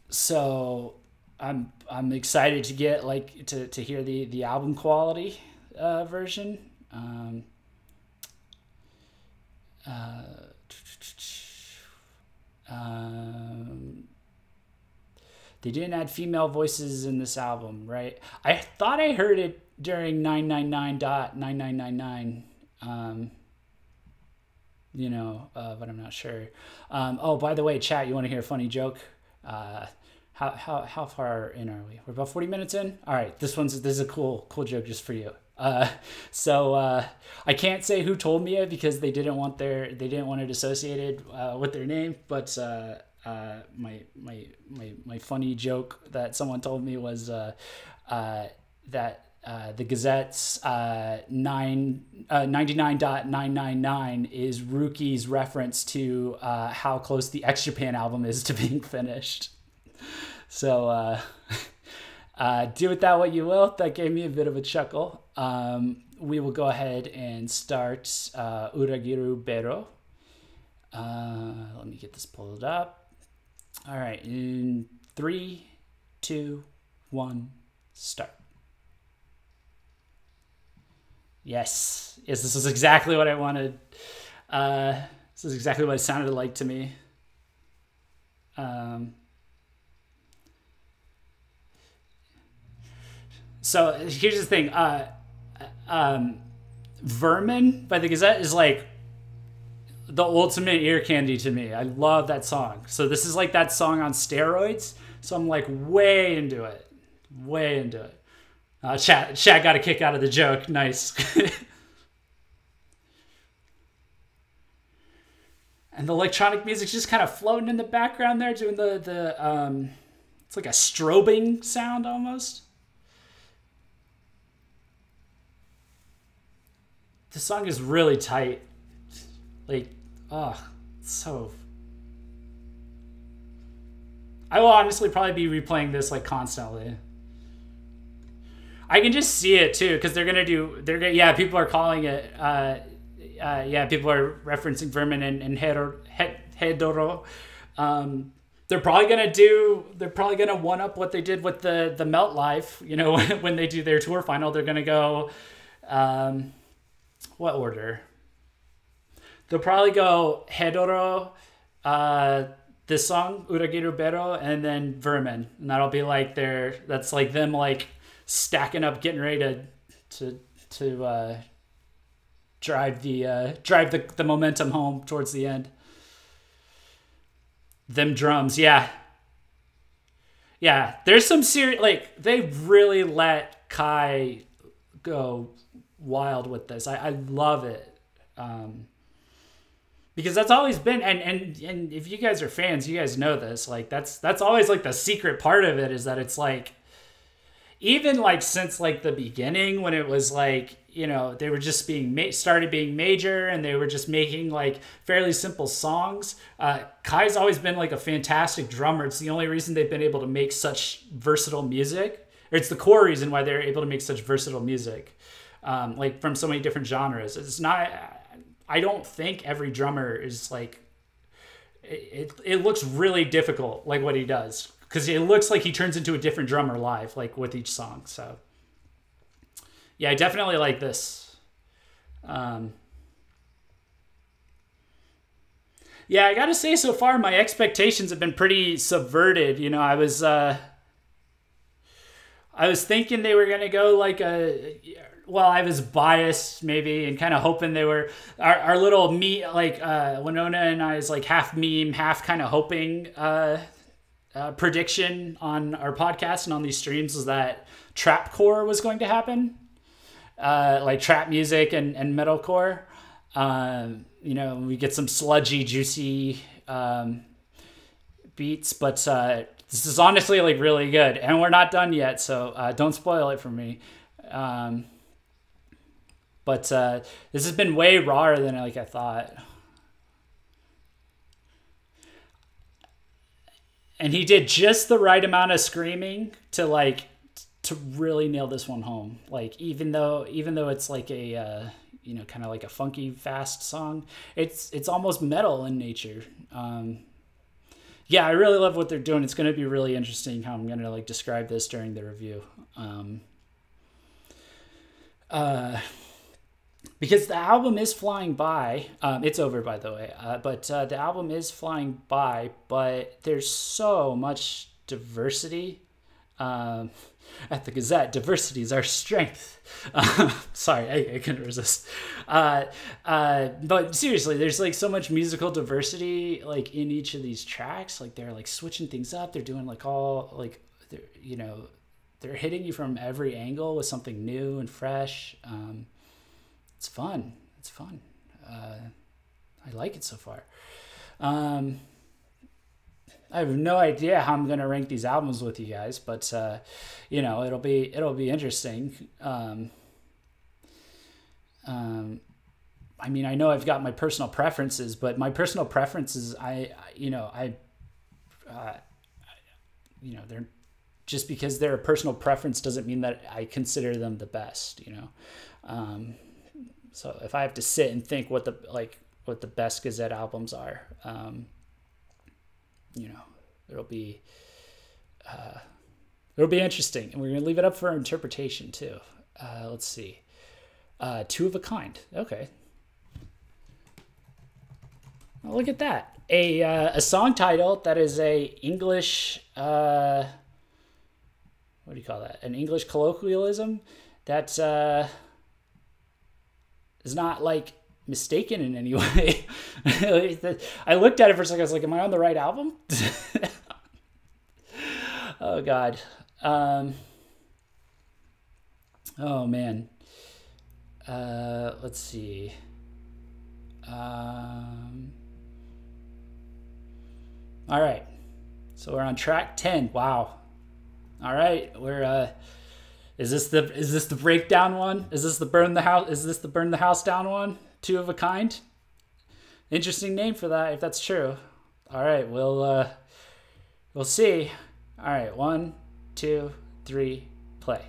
So I'm excited to get like to hear the album quality version. They didn't add female voices in this album, right? I thought I heard it during 999.9999, but I'm not sure. Oh, by the way, chat, you want to hear a funny joke? How far in are we? We're about 40 minutes in. All right, this is a cool joke just for you. So I can't say who told me it because they didn't want it associated with their name. But my funny joke that someone told me was that the Gazette's 99.999 is Rookie's reference to how close the X Japan album is to being finished. So do with that what you will. That gave me a bit of a chuckle. We will go ahead and start Uragiru Bero. Let me get this pulled up. All right, in 3, 2, 1, start. Yes, this is exactly what I wanted. This is exactly what it sounded like to me. So here's the thing. Vermin by the Gazette is like the ultimate ear candy to me. I love that song. So this is like that song on steroids. So I'm like way into it. Chat got a kick out of the joke. Nice. And the electronic music's just kind of floating in the background there, doing the it's like a strobing sound almost. The song is really tight. Like, so. I will honestly probably be replaying this like constantly. I can just see it too, because people are calling it, people are referencing Vermin and Hedoro. They're probably gonna one up what they did with the Melt Live, when they do their tour final. They're gonna go, what order? They'll probably go Hedoro, this song, Uragiru Bero, and then Vermin. And that'll be like that's like them like stacking up, getting ready to drive the momentum home towards the end. Them drums, yeah. There's some serious, like, they really let Kai go wild with this. I love it. Because that's always been, and if you guys are fans, you guys know this, like that's always like the secret part of it, is that it's like, even like since like the beginning, when it was like, you know, they were just started being major, and they were just making like fairly simple songs. Kai's always been like a fantastic drummer. It's the only reason they've been able to make such versatile music. Or it's the core reason why they're able to make such versatile music, like from so many different genres. It's not, I don't think every drummer is like, it looks really difficult, like what he does, because it looks like he turns into a different drummer live, like with each song. So yeah, I definitely like this. Yeah, I gotta say, so far my expectations have been pretty subverted. You know, I was thinking they were gonna go like I was biased maybe, and kind of hoping they were our little Winona and I's like half meme, half kind of hoping prediction on our podcast and on these streams was that trapcore was going to happen, like trap music and metalcore. You know, we get some sludgy, juicy beats, but this is honestly like really good, and we're not done yet, so don't spoil it for me. But this has been way rawer than I thought. And he did just the right amount of screaming to really nail this one home. Like, even though it's like a you know, kind of like a funky fast song, it's almost metal in nature. Yeah, I really love what they're doing. It's going to be really interesting how I'm going to like describe this during the review. Because the album is flying by. It's over, by the way. But the album is flying by, but there's so much diversity. At the Gazette, diversity is our strength. Sorry, I couldn't resist. But seriously, there's like so much musical diversity like in each of these tracks. Like they're like switching things up. They're doing like all like, you know, they're hitting you from every angle with something new and fresh. It's fun. It's fun. I like it so far. I have no idea how I'm gonna rank these albums with you guys, but you know, it'll be interesting. I mean, I know I've got my personal preferences, but my personal preferences, they're just because they're a personal preference doesn't mean that I consider them the best, you know. So if I have to sit and think what the best Gazette albums are, you know, it'll be interesting, and we're gonna leave it up for interpretation too. Let's see, Two of a Kind. Okay, well, look at that. A song title that is a English what do you call that? An English colloquialism that is not like mistaken in any way. I looked at it for a second. I was like, am I on the right album? Oh God. Oh man. Let's see. All right. So we're on track 10. Wow. All right. We're is this the breakdown one? Is this the burn the house down one? Two of a Kind. Interesting name for that, if that's true. All right, we'll see. All right, 1, 2, 3, play.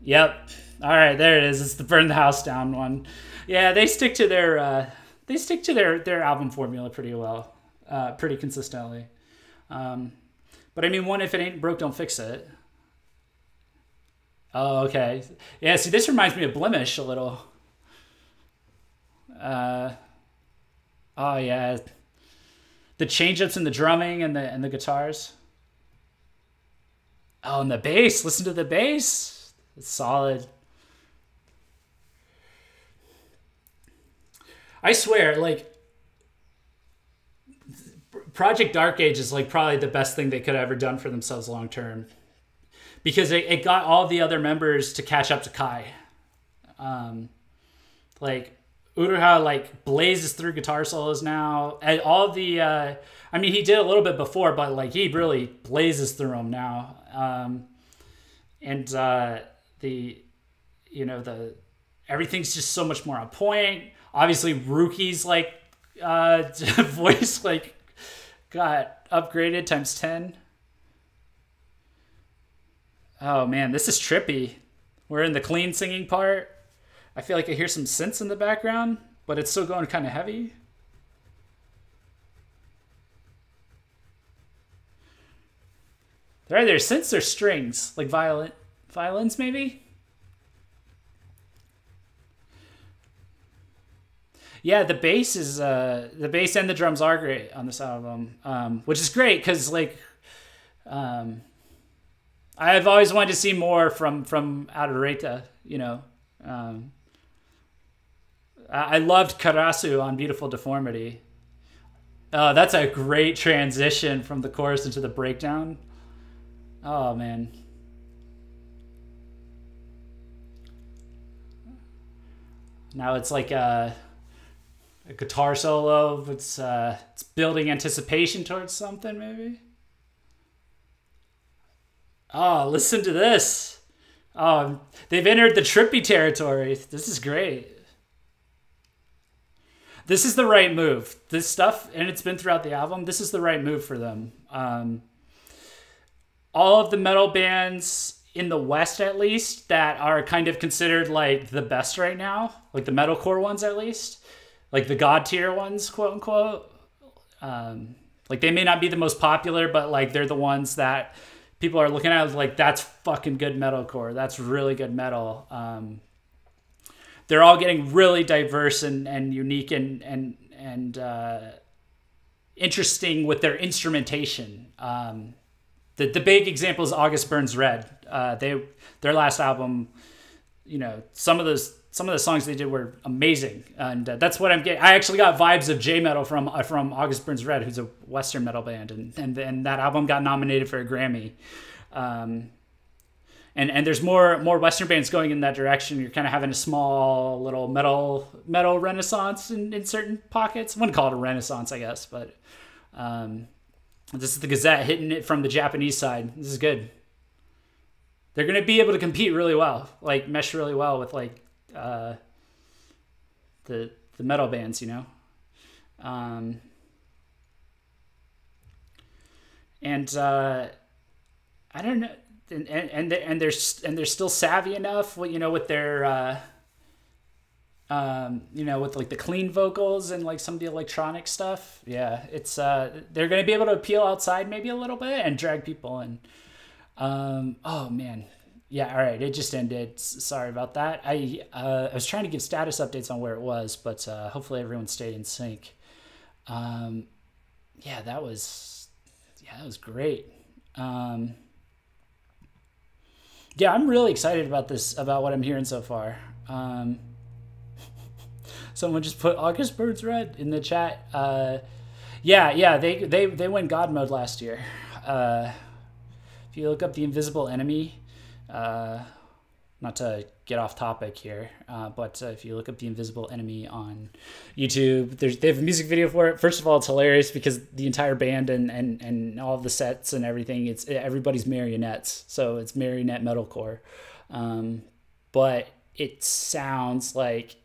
Yep. All right, there it is. It's the burn the house down one. Yeah, they stick to their album formula pretty well, pretty consistently. But I mean, one, if it ain't broke, don't fix it. Oh, okay. Yeah, see, this reminds me of Blemish a little. Oh yeah, the change-ups and the drumming and the guitars. Oh, and the bass. Listen to the bass. It's solid. I swear, like, Project Dark Age is like probably the best thing they could have ever done for themselves long term. because it got all the other members to catch up to Kai. Like Uruha like blazes through guitar solos now, and all the I mean, he did a little bit before, but like he really blazes through them now. And the everything's just so much more on point. Obviously Ruki's like voice like got upgraded times 10. Oh man, this is trippy. We're in the clean singing part. I feel like I hear some synths in the background, but it's still going kind of heavy. They're either synths or strings, like violins maybe? Yeah, the bass and the drums are great on this album, which is great because like I've always wanted to see more from Adoreta, you know. I loved Karasu on Beautiful Deformity. That's a great transition from the chorus into the breakdown. Oh man. Now it's like a guitar solo. It's building anticipation towards something maybe. Oh, listen to this. Oh, they've entered the trippy territory. This is great. This is the right move. This stuff, and it's been throughout the album, this is the right move for them. All of the metal bands in the West, at least, that are kind of considered like the best right now, like the metalcore ones at least, like the god tier ones, quote unquote. Like they may not be the most popular, but like they're the ones that people are looking at like, that's fucking good metalcore. That's really good metal. They're all getting really diverse and unique and interesting with their instrumentation. The big example is August Burns Red. Their last album, you know, some of the songs they did were amazing, and that's what I'm getting. I actually got vibes of J metal from August Burns Red, who's a Western metal band, and that album got nominated for a Grammy. And there's more Western bands going in that direction. You're kind of having a small little metal renaissance in certain pockets. I wouldn't call it a renaissance, I guess, but this is the Gazette hitting it from the Japanese side. This is good. They're going to be able to compete really well, like mesh really well with like the metal bands, you know. I don't know. And they're still savvy enough, you know, with their you know, with like the clean vocals and like some of the electronic stuff. Yeah, it's they're gonna be able to appeal outside maybe a little bit and drag people in. Oh man, yeah. All right, it just ended. Sorry about that. I was trying to give status updates on where it was, but hopefully everyone stayed in sync. Yeah, that was great. Yeah, I'm really excited about this, about what I'm hearing so far. Someone just put August Burns Red in the chat. Yeah, they went God mode last year. If you look up The Invisible Enemy, not to get off topic here, but if you look up The Invisible Enemy on YouTube, they have a music video for it. First of all, it's hilarious because the entire band and all of the sets and everything, it's everybody's marionettes, so it's marionette metalcore, but it sounds like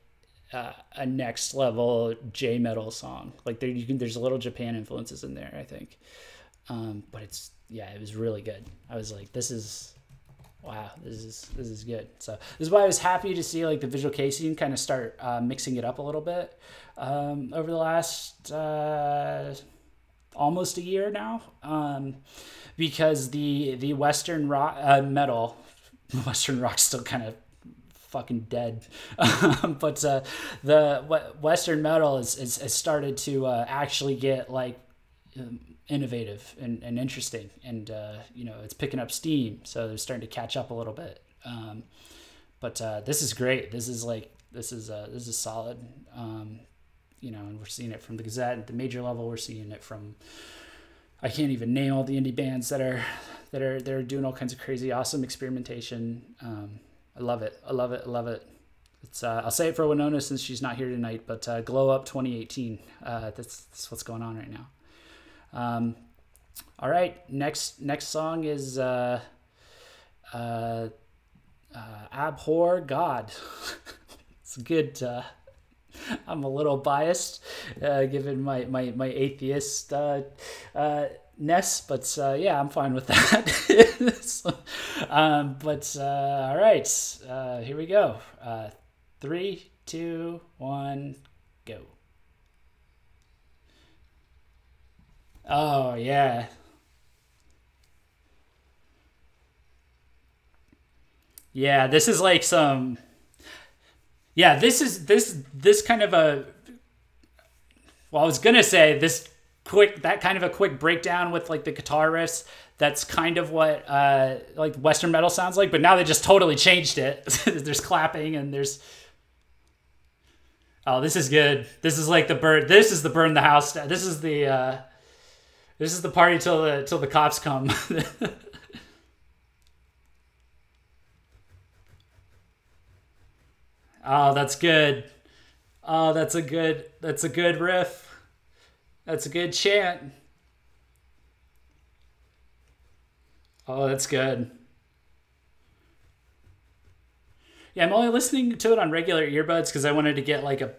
a next level J metal song. Like there's a little Japan influences in there, I think, but it was really good. I was like, wow, this is good. So this is why I was happy to see like the Visual K scene kind of start mixing it up a little bit over the last almost a year now, because the Western rock metal, Western rock's still kind of fucking dead, but the Western metal has started to actually get like innovative and interesting, and you know, it's picking up steam, so they're starting to catch up a little bit, but this is great. This is solid, you know, and we're seeing it from the Gazette at the major level. We're seeing it from, I can't even name all the indie bands that that are doing all kinds of crazy, awesome experimentation. I love it. I love it. I love it. It's I'll say it for Winona since she's not here tonight, but Glow Up 2018. That's what's going on right now. All right, next song is Abhor God. It's good. I'm a little biased given my atheist ness, but yeah, I'm fine with that. So, but all right, here we go. 3, 2, 1, go. Oh yeah. Yeah, this is like some. Yeah, this kind of a. Well, I was gonna say that kind of a quick breakdown with like the guitar riffs. That's kind of what like Western metal sounds like, but now they just totally changed it. There's clapping and there's. Oh, this is good. This is like the burn. This is the burn the house. This is the party till the cops come. Oh, that's good. Oh, that's a good riff. That's a good chant. Oh, that's good. Yeah, I'm only listening to it on regular earbuds because I wanted to get like a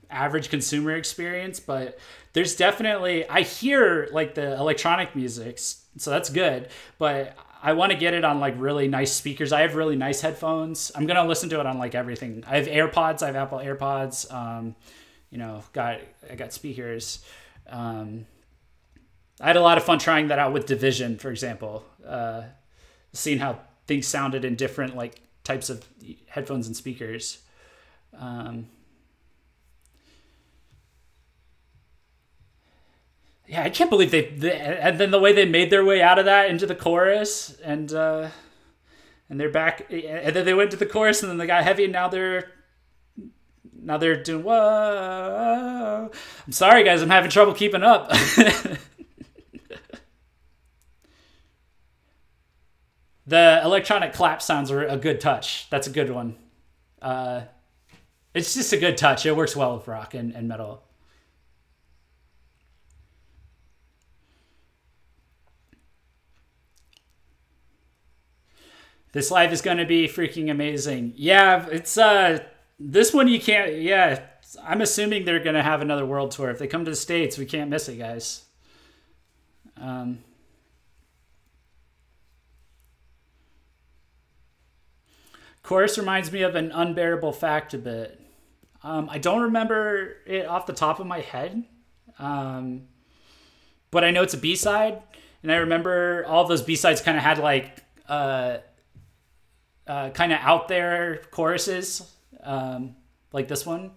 average consumer experience, but there's definitely I hear like the electronic music, so that's good, but I want to get it on like really nice speakers. I have really nice headphones. I'm gonna listen to it on like everything. I have AirPods. I have Apple AirPods. I got speakers. I had a lot of fun trying that out with Division, for example. Seeing how things sounded in different like types of headphones and speakers. Yeah, I can't believe and then the way they made their way out of that into the chorus and they're back and then they went to the chorus and then they got heavy and now they're doing whoa. I'm sorry guys, I'm having trouble keeping up. The electronic clap sounds are a good touch. That's a good one. It's just a good touch. It works well with rock and metal. This live is going to be freaking amazing. Yeah, it's this one you can't. Yeah, I'm assuming they're going to have another world tour. If they come to the States, we can't miss it, guys. Chorus reminds me of An Unbearable Fact a bit. I don't remember it off the top of my head, but I know it's a B-side, and I remember all of those B-sides kind of had like kind of out there choruses, like this one.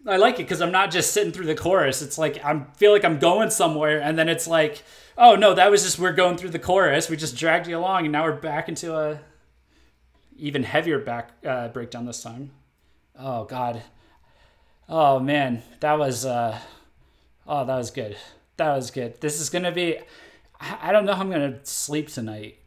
I like it because I'm not just sitting through the chorus. It's like I feel like I'm going somewhere, and then it's like, oh no, that was just we're going through the chorus. We just dragged you along, and now we're back into a even heavier breakdown this time. Oh God. Oh man, that was good. That was good. This is gonna be. I don't know how I'm gonna sleep tonight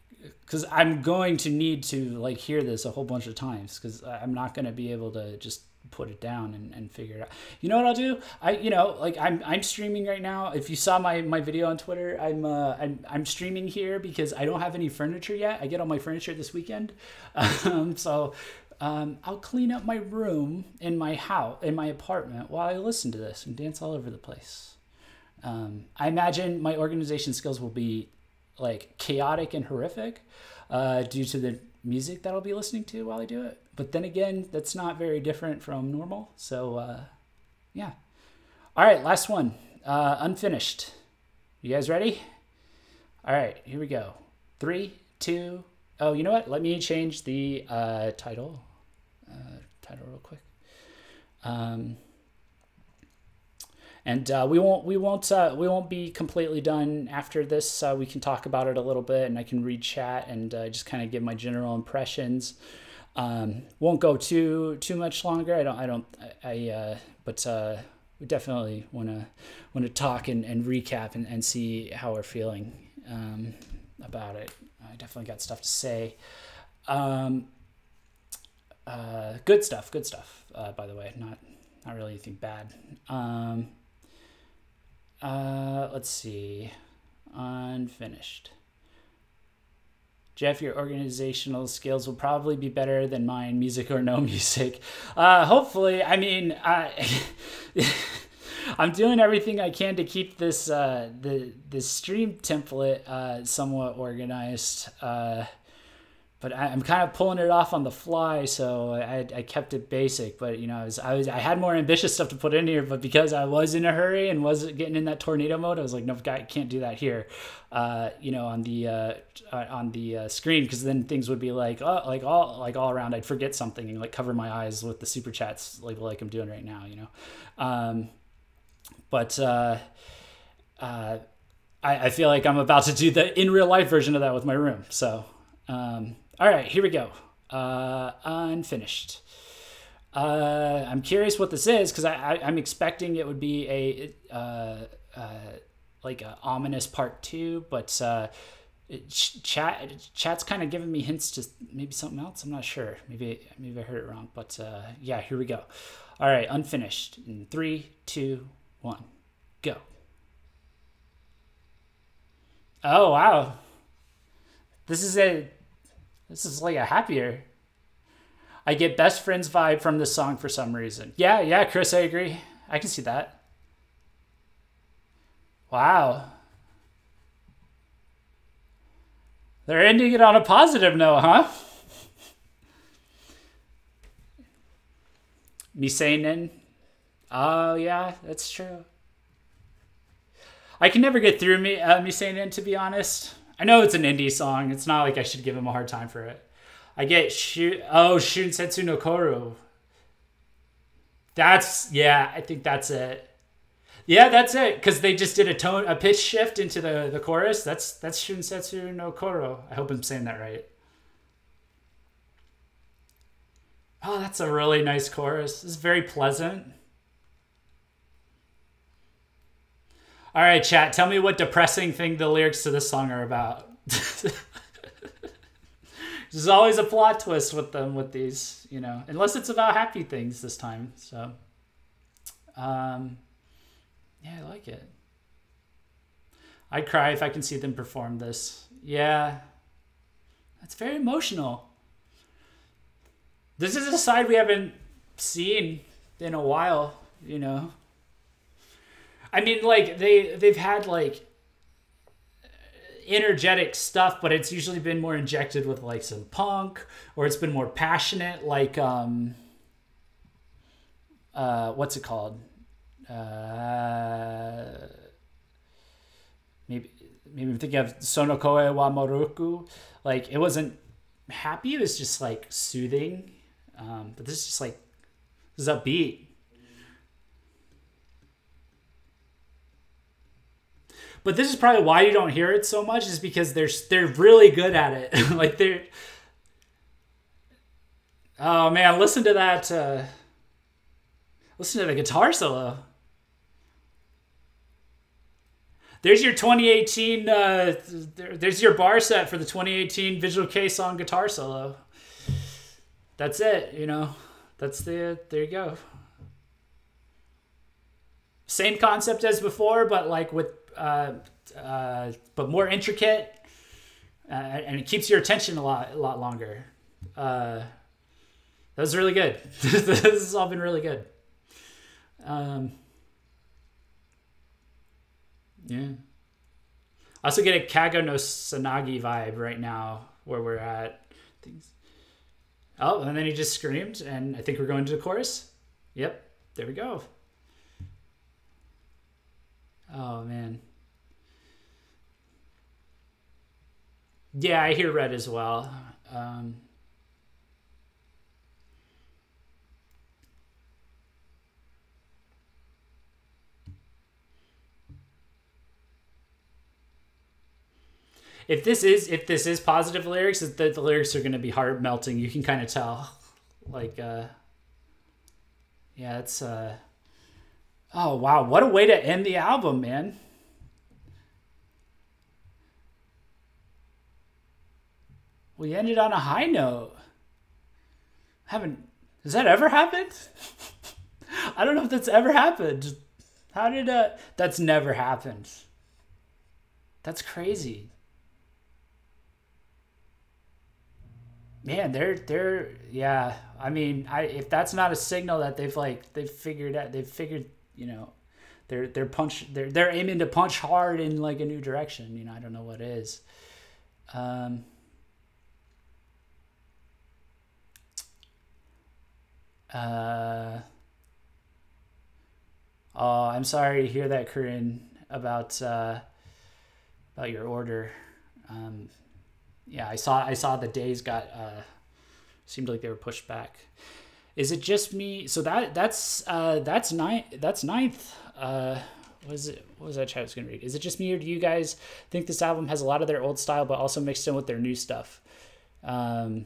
because I'm going to need to like hear this a whole bunch of times because I'm not gonna be able to just put it down and figure it out. You know what I'll do? I'm streaming right now. If you saw my video on Twitter, I'm streaming here because I don't have any furniture yet. I get all my furniture this weekend. So I'll clean up my room in my house, in my apartment while I listen to this and dance all over the place. I imagine my organization skills will be like chaotic and horrific due to the music that I'll be listening to while I do it. But then again, that's not very different from normal. So, yeah. All right, last one. Unfinished. You guys ready? All right, here we go. 3, 2. Oh, you know what? Let me change the title. Title real quick. And we won't be completely done after this. We can talk about it a little bit, and I can read chat and just kind of give my general impressions. Won't go too much longer. But we definitely want to talk and recap and see how we're feeling. about it. I definitely got stuff to say. Good stuff. By the way, not really anything bad. Let's see. Unfinished. Jeff, your organizational skills will probably be better than mine, music or no music. Hopefully. I mean, I'm doing everything I can to keep this the stream template somewhat organized. But I'm kind of pulling it off on the fly, so I kept it basic. But you know, I had more ambitious stuff to put in here, but because I was in a hurry and wasn't getting in that tornado mode, I was like, no, I can't do that here. You know, on the screen, because then things would be like all around. I'd forget something and like cover my eyes with the super chats, like I'm doing right now. You know, I feel like I'm about to do the in real life version of that with my room. So. All right, here we go. Unfinished. I'm curious what this is because I'm expecting it would be like a ominous part 2, but chat's kind of giving me hints to maybe something else. I'm not sure. Maybe I heard it wrong, but yeah, here we go. All right, unfinished. In 3, 2, 1, go. Oh wow. This is like a happier. I get best friends vibe from this song for some reason. Yeah, Chris, I agree. I can see that. Wow. They're ending it on a positive note, huh? Miseinen. Oh yeah, that's true. I can never get through Miseinen, to be honest. I know it's an indie song. It's not like I should give him a hard time for it. I get Shunsetsu no Koru. I think that's it. Yeah, that's it. Because they just did a pitch shift into the chorus. That's Shunsetsu no Koru. I hope I'm saying that right. Oh, that's a really nice chorus. This is very pleasant. All right, chat, tell me what depressing thing the lyrics to this song are about. There's always a plot twist with these, you know, unless it's about happy things this time. So, yeah, I like it. I'd cry if I can see them perform this. Yeah, that's very emotional. This is a side we haven't seen in a while, you know. I mean, like they've had like energetic stuff, but it's usually been more injected with like some punk, or it's been more passionate, like what's it called? Maybe I'm thinking of Sonokoe wa Moruku. Like it wasn't happy; it was just like soothing. But this is just like this is upbeat. But this is probably why you don't hear it so much, is because they're really good at it. Like they're. Oh man, listen to that. Listen to the guitar solo. There's your 2018. There's your bar set for the 2018 Visual K song guitar solo. That's it. You know, there you go. Same concept as before, but like with. But more intricate, and it keeps your attention a lot longer. That was really good. This has all been really good. Yeah. I also get a Kago no Sanagi vibe right now where we're at. Things. Oh, and then he just screamed, and I think we're going to the chorus. Yep, there we go. Oh, man. Yeah, I hear red as well. If this is positive lyrics, the lyrics are going to be heart melting. You can kind of tell. Like, yeah, it's oh wow, what a way to end the album, man. We ended on a high note. Haven't Has that ever happened? I don't know if that's ever happened. How did that's never happened. That's crazy. Man, they're yeah. I mean, if that's not a signal that they've figured out, you know, they're aiming to punch hard in like a new direction. You know, I don't know what is. Um, uh, oh, I'm sorry to hear that, Corinne, about your order. Um, yeah, I saw the days got seemed like they were pushed back. Is it just me? So that's ninth. What was that chat I was gonna read? Is it just me, or do you guys think this album has a lot of their old style but also mixed in with their new stuff? Um,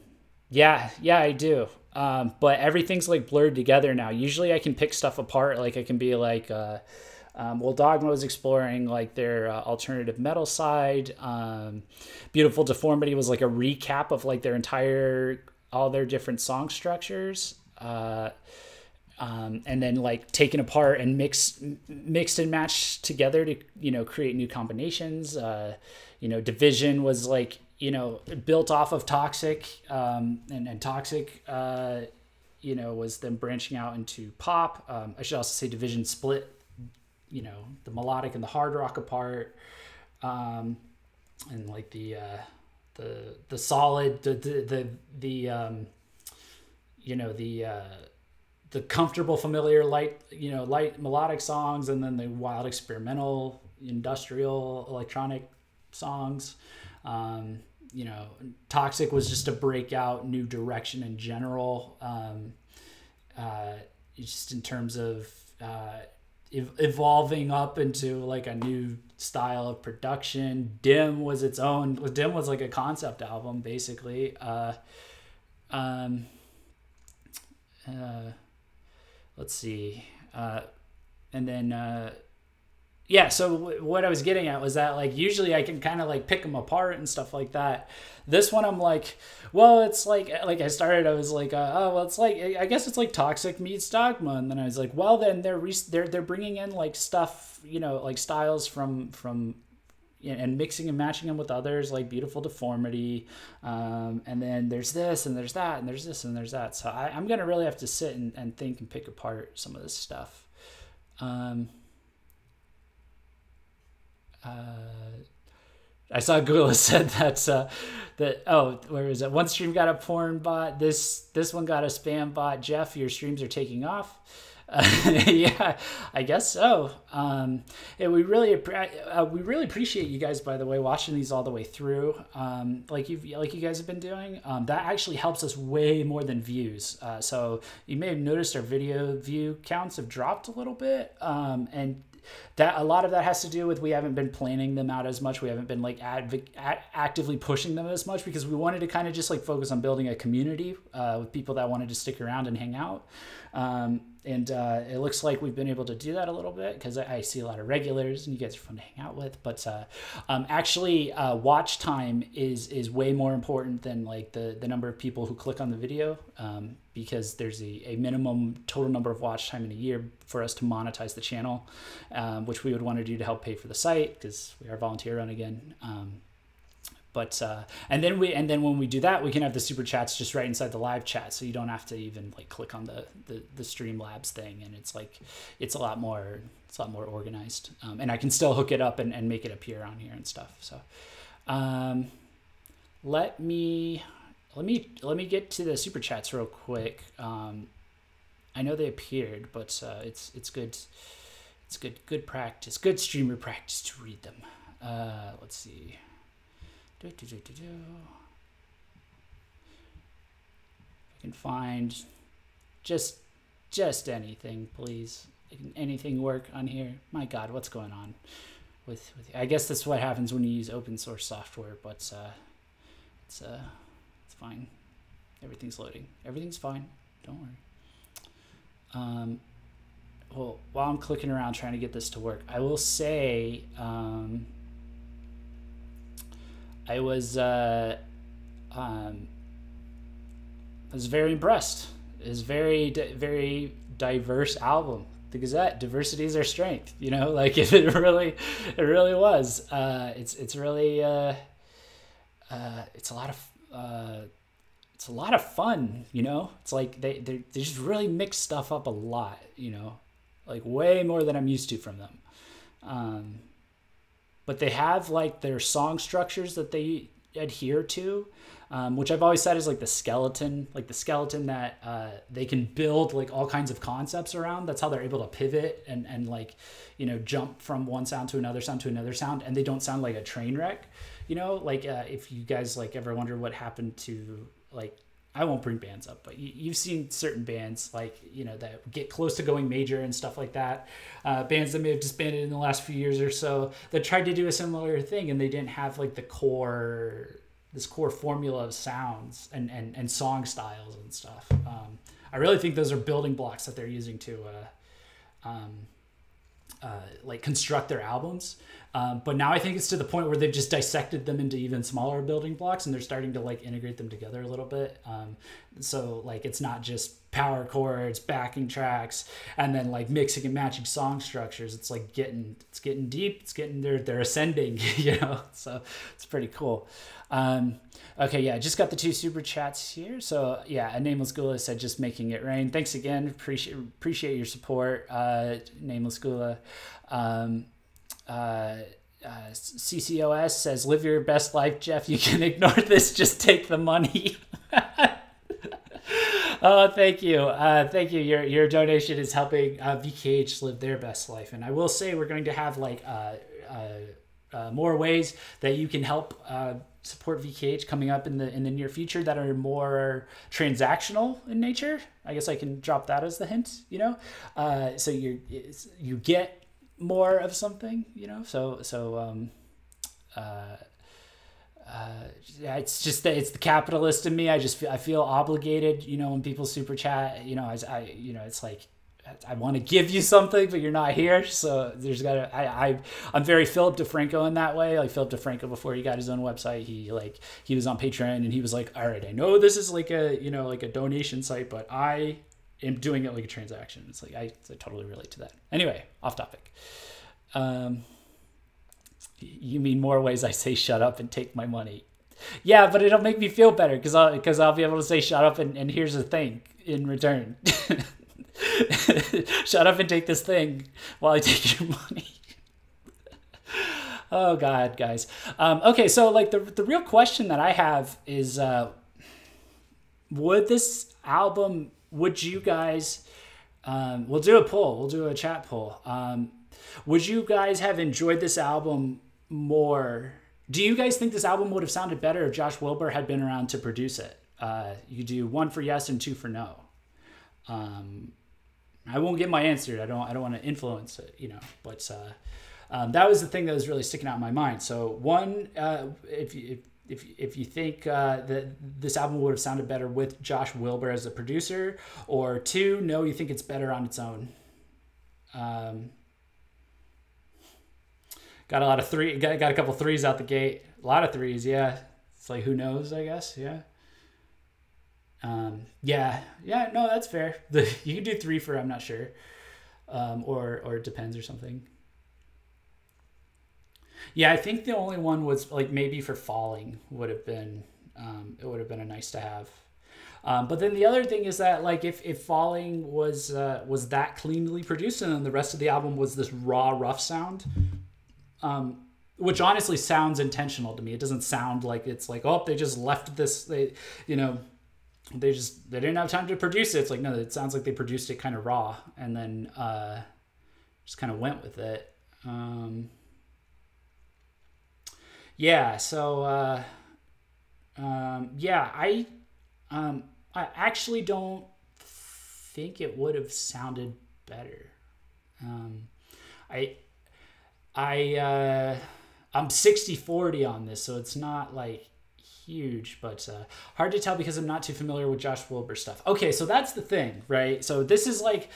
yeah, I do. But everything's like blurred together now. Usually I can pick stuff apart. Like I can be like, well, Dogma was exploring like their alternative metal side. Beautiful Deformity was like a recap of like all their different song structures. And then like taken apart and mixed and matched together to, you know, create new combinations. Division was like, you know, built off of Toxic, and Toxic, was then branching out into pop. I should also say Division split, you know, the melodic and the hard rock apart, and like the solid, the comfortable, familiar, light melodic songs, and then the wild, experimental, industrial, electronic songs. Toxic was just a breakout new direction in general. Just in terms of evolving up into like a new style of production. Dim was like a concept album, basically. Let's see. And then, so what I was getting at was that like usually I can kind of like pick them apart and stuff like that. This one I'm like, well, it's like I was like, it's like, I guess it's like Toxic meets Dogma, and then I was like, well, then they're bringing in like stuff, you know, like styles from and mixing and matching them with others, like Beautiful Deformity, and then there's this and there's that and there's this and there's that. So I'm gonna really have to sit and think and pick apart some of this stuff. I saw Google said where is it? One stream got a porn bot. This one got a spam bot. Jeff, your streams are taking off. Yeah, I guess so. We really appreciate you guys, by the way, watching these all the way through. Like you guys have been doing. That actually helps us way more than views. So you may have noticed our video view counts have dropped a little bit. And that a lot of that has to do with we haven't been planning them out as much. We haven't been like actively pushing them as much because we wanted to kind of just like focus on building a community with people that wanted to stick around and hang out. And it looks like we've been able to do that a little bit because I see a lot of regulars and you guys are fun to hang out with. But actually, watch time is way more important than like the number of people who click on the video, because there's a minimum total number of watch time in a year for us to monetize the channel, which we would want to do to help pay for the site because we are volunteer run again. And then when we do that, we can have the super chats just right inside the live chat, so you don't have to even like click on the Streamlabs thing, and it's a lot more organized, and I can still hook it up and make it appear on here and stuff. So let me get to the super chats real quick. I know they appeared, but it's good practice, good streamer practice to read them. Let's see. I can find just anything, please. Anything work on here? My God, what's going on with I guess that's what happens when you use open source software, but it's fine. Everything's loading. Everything's fine. Don't worry. Well, while I'm clicking around trying to get this to work, I will say I I was very impressed. It's very diverse album. The Gazette, diversity is our strength. You know, like if it really was. It's really it's a lot of fun. You know, it's like they just really mix stuff up a lot. You know, like way more than I'm used to from them. But they have like their song structures that they adhere to. Which I've always said is like the skeleton that they can build like all kinds of concepts around. That's how they're able to pivot and like, you know, jump from one sound to another sound to another sound, and they don't sound like a train wreck. You know, like if you guys like ever wonder what happened to, like, I won't bring bands up, but you've seen certain bands like, you know, that get close to going major and stuff like that. Bands that may have disbanded in the last few years or so that tried to do a similar thing, and they didn't have like this core formula of sounds and song styles and stuff. I really think those are building blocks that they're using to like construct their albums. But now I think it's to the point where they've just dissected them into even smaller building blocks, and they're starting to like integrate them together a little bit. So like it's not just power chords, backing tracks, and then like mixing and matching song structures. It's like getting deep. They're ascending, you know. So it's pretty cool. Okay, yeah, I just got the 2 super chats here. So yeah, a Nameless Gula said just making it rain. Thanks again. Appreciate your support, Nameless Gula. CCOS says, live your best life, Jeff. You can ignore this. Just take the money. Oh, thank you. Thank you. Your donation is helping VKH live their best life. And I will say we're going to have like more ways that you can help support VKH coming up in the near future that are more transactional in nature. I guess I can drop that as the hint, you know? So you get more of something, you know? Yeah, it's just that it's the capitalist in me. I feel obligated, you know, when people super chat, you know, you know, it's like, I want to give you something, but you're not here. So I'm very Philip DeFranco in that way. Like Philip DeFranco, before he got his own website, he was on Patreon, and he was like, all right, I know this is like a donation site, but I am doing it like a transaction. It's like, I totally relate to that. Anyway, off topic. You mean more ways I say shut up and take my money? Yeah, but it'll make me feel better because I'll be able to say shut up and here's the thing in return. Shut up and take this thing while I take your money. Oh God, guys. Okay, so like the real question that I have is, would you guys, we'll do a poll, we'll do a chat poll. Would you guys have enjoyed this album more? Do you guys think this album would have sounded better if Josh Wilbur had been around to produce it? You do 1 for yes and 2 for no. I won't get my answer. I don't want to influence it, you know. But that was the thing that was really sticking out in my mind. So 1, if you think that this album would have sounded better with Josh Wilbur as a producer, or 2, no, you think it's better on its own. Got a lot of 3. Got a couple 3s out the gate. A lot of 3s, yeah. It's like, who knows? I guess, yeah. Yeah, no, that's fair. You can do 3 for I'm not sure, or it depends or something. Yeah, I think the only one was like maybe for Falling would have been it would have been a nice to have. But then the other thing is that like if Falling was that cleanly produced and then the rest of the album was this raw rough sound, which honestly sounds intentional to me. It doesn't sound like it's like, oh, they just left this, they didn't have time to produce it. It's like, no, it sounds like they produced it kind of raw and then just kind of went with it. Yeah, so yeah, I actually don't think it would have sounded better. I'm 60-40 on this, so it's not like huge, but hard to tell because I'm not too familiar with Josh Wilbur stuff. Okay, so that's the thing, right? So this is like,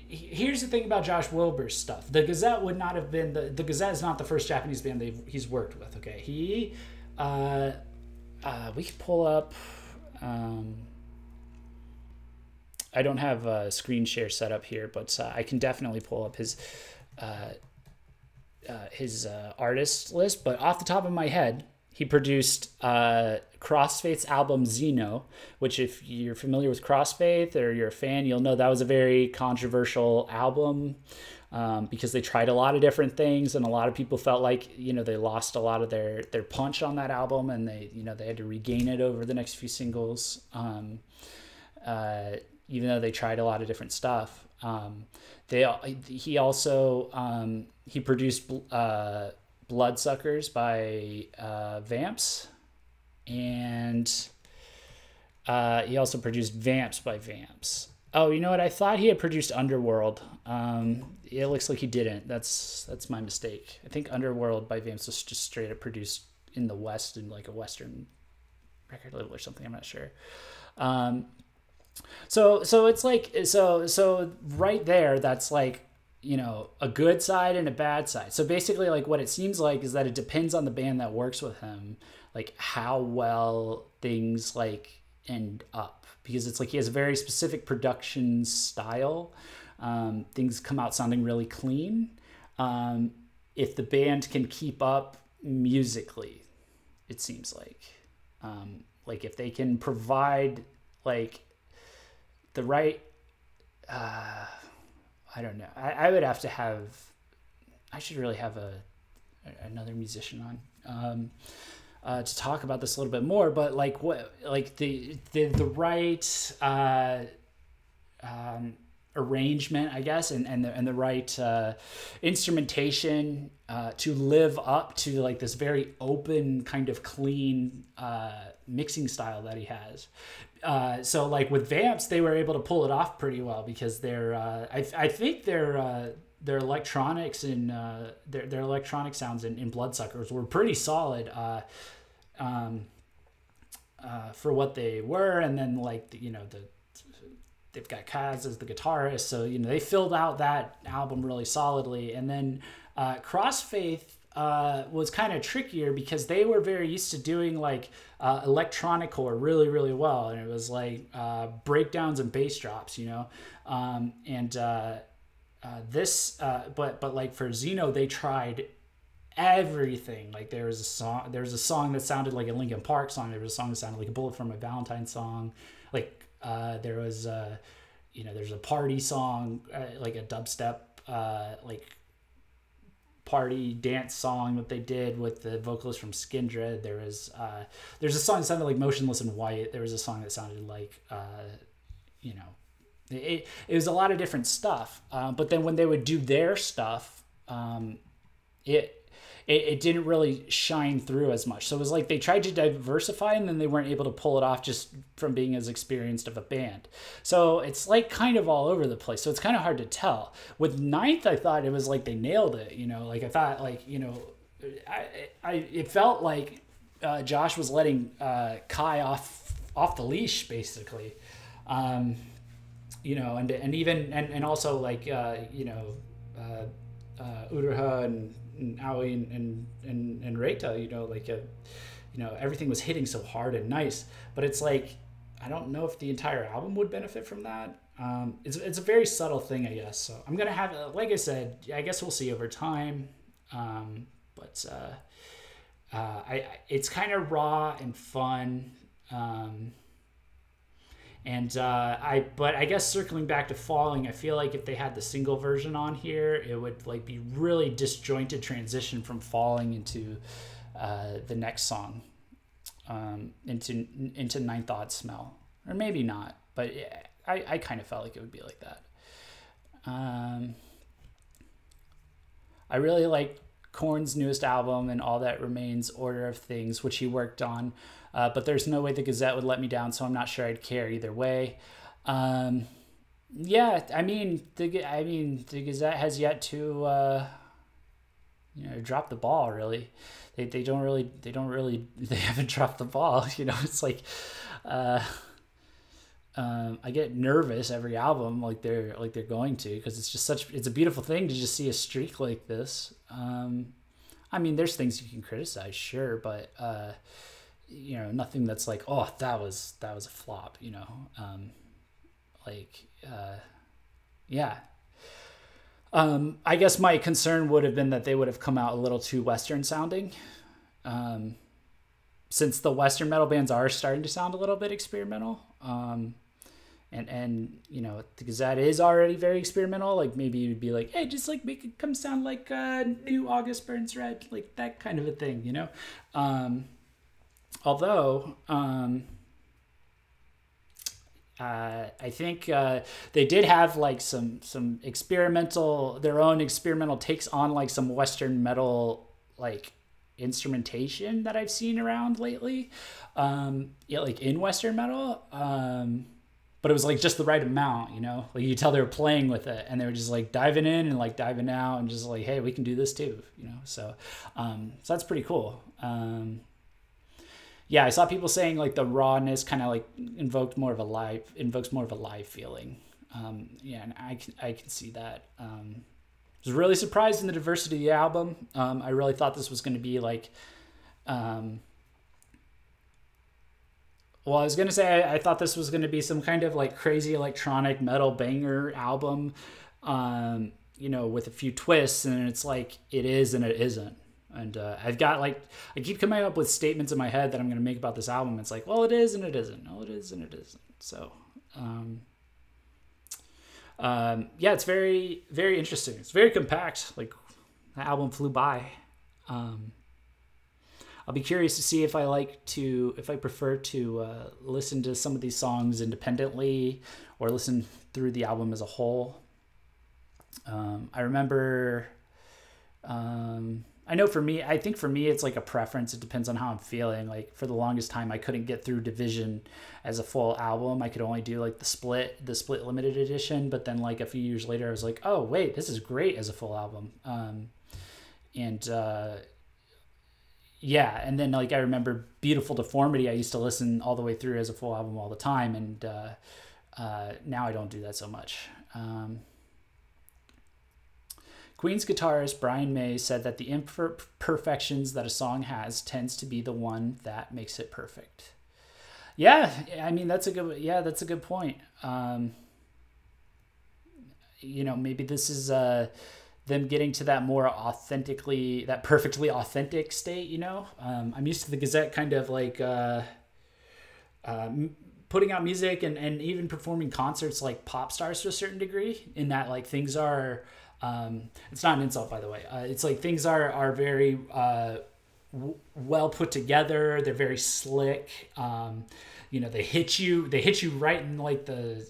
here's the thing about Josh Wilbur's stuff. The Gazette would not have been, the Gazette is not the first Japanese band he's worked with, okay? He we can pull up. I don't have a screen share set up here, but I can definitely pull up his artist list. But off the top of my head, he produced Crossfaith's album Xeno, which if you're familiar with Crossfaith or you're a fan, you'll know that was a very controversial album because they tried a lot of different things, and a lot of people felt like, they lost a lot of their punch on that album, and they had to regain it over the next few singles. Even though they tried a lot of different stuff. He also he produced Bloodsuckers by Vamps, and he also produced Vamps by Vamps. Oh, you know what? I thought he had produced Underworld. It looks like he didn't. That's my mistake. I think Underworld by Vamps was just straight up produced in the West, in like a Western record label or something. I'm not sure. So it's like, so right there, that's like, a good side and a bad side. So basically, like, what it seems like is that it depends on the band that works with him, like how well things like end up, because it's like he has a very specific production style. Things come out sounding really clean. If the band can keep up musically, it seems like if they can provide like the right, I don't know. I would have to have, I should really have another musician on to talk about this a little bit more, but like the right arrangement, I guess, and the right instrumentation to live up to like this very open kind of clean mixing style that he has. So like with Vamps, they were able to pull it off pretty well because I think their electronics and their electronic sounds in Bloodsuckers were pretty solid for what they were. And then like they've got Kaz as the guitarist, so they filled out that album really solidly. And then Crossfaith was kind of trickier because they were very used to doing like electronic core really, really well, and it was like breakdowns and bass drops, but like for Xeno, they tried everything. Like there was a song that sounded like a Linkin Park song. There was a song that sounded like a Bullet for My Valentine song. Like there was there's a party song, like a dubstep like party dance song that they did with the vocalist from Skindred. There's a song that sounded like Motionless in White. There was a song that sounded like it was a lot of different stuff, but then when they would do their stuff, it didn't really shine through as much. So it was like they tried to diversify and then they weren't able to pull it off just from being as experienced of a band. So it's like kind of all over the place. So it's kind of hard to tell. With Ninth, I thought it was like they nailed it. Like I thought like, it felt like Josh was letting Kai off the leash basically. And also like, Uruha and Aoi and Reita, everything was hitting so hard and nice, but it's like, I don't know if the entire album would benefit from that. It's a very subtle thing, I guess. So I'm going to have, like I said, I guess we'll see over time. But it's kind of raw and fun. But I guess circling back to Falling, I feel like if they had the single version on here, it would like be really disjointed transition from Falling into the next song, into Ninth Odd Smell, or maybe not, but I kind of felt like it would be like that. I really like Korn's newest album and All That Remains, Order of Things, which he worked on. But there's no way the Gazette would let me down, so I'm not sure I'd care either way. The Gazette has yet to drop the ball. Really, they haven't dropped the ball. It's like I get nervous every album like they're going to, because it's a beautiful thing to just see a streak like this. I mean, there's things you can criticize, sure, but nothing that's like, oh, that was a flop, like, yeah. I guess my concern would have been that they would have come out a little too Western sounding. Since the Western metal bands are starting to sound a little bit experimental. And the Gazette is already very experimental. Like maybe you'd be like, hey, just like make it come sound like new August Burns Red, like that kind of a thing, although I think they did have like some their own experimental takes on like some Western metal like instrumentation that I've seen around lately, like in Western metal, but it was like just the right amount, like you tell they were playing with it and they were just like diving in and like diving out and just like, hey, we can do this too, so that's pretty cool. Yeah, I saw people saying like the rawness kind of like invokes more of a live feeling. And I can see that. I was really surprised in the diversity of the album. I really thought this was going to be like, I was going to say, I thought this was going to be some kind of like crazy electronic metal banger album, with a few twists, and it's like, it is and it isn't. And I've got I keep coming up with statements in my head that I'm going to make about this album. It's like, well, it is and it isn't. No, it is and it isn't. So, it's very, very interesting. It's very compact. Like the album flew by. I'll be curious to see if I prefer to listen to some of these songs independently or listen through the album as a whole. I remember, I think for me, it's like a preference. It depends on how I'm feeling. Like for the longest time, I couldn't get through Division as a full album. I could only do like the split limited edition. But then like a few years later, I was like, oh wait, this is great as a full album. And then like I remember Beautiful Deformity. I used to listen all the way through as a full album all the time. And now I don't do that so much. Queen's guitarist Brian May said that the imperfections that a song has tends to be the one that makes it perfect. Yeah, I mean that's a good point. Maybe this is them getting to that perfectly authentic state. I'm used to the Gazette kind of like putting out music and even performing concerts like pop stars to a certain degree, in that like things are. It's not an insult, by the way. It's like things are very well put together. They're very slick. They hit you right in like the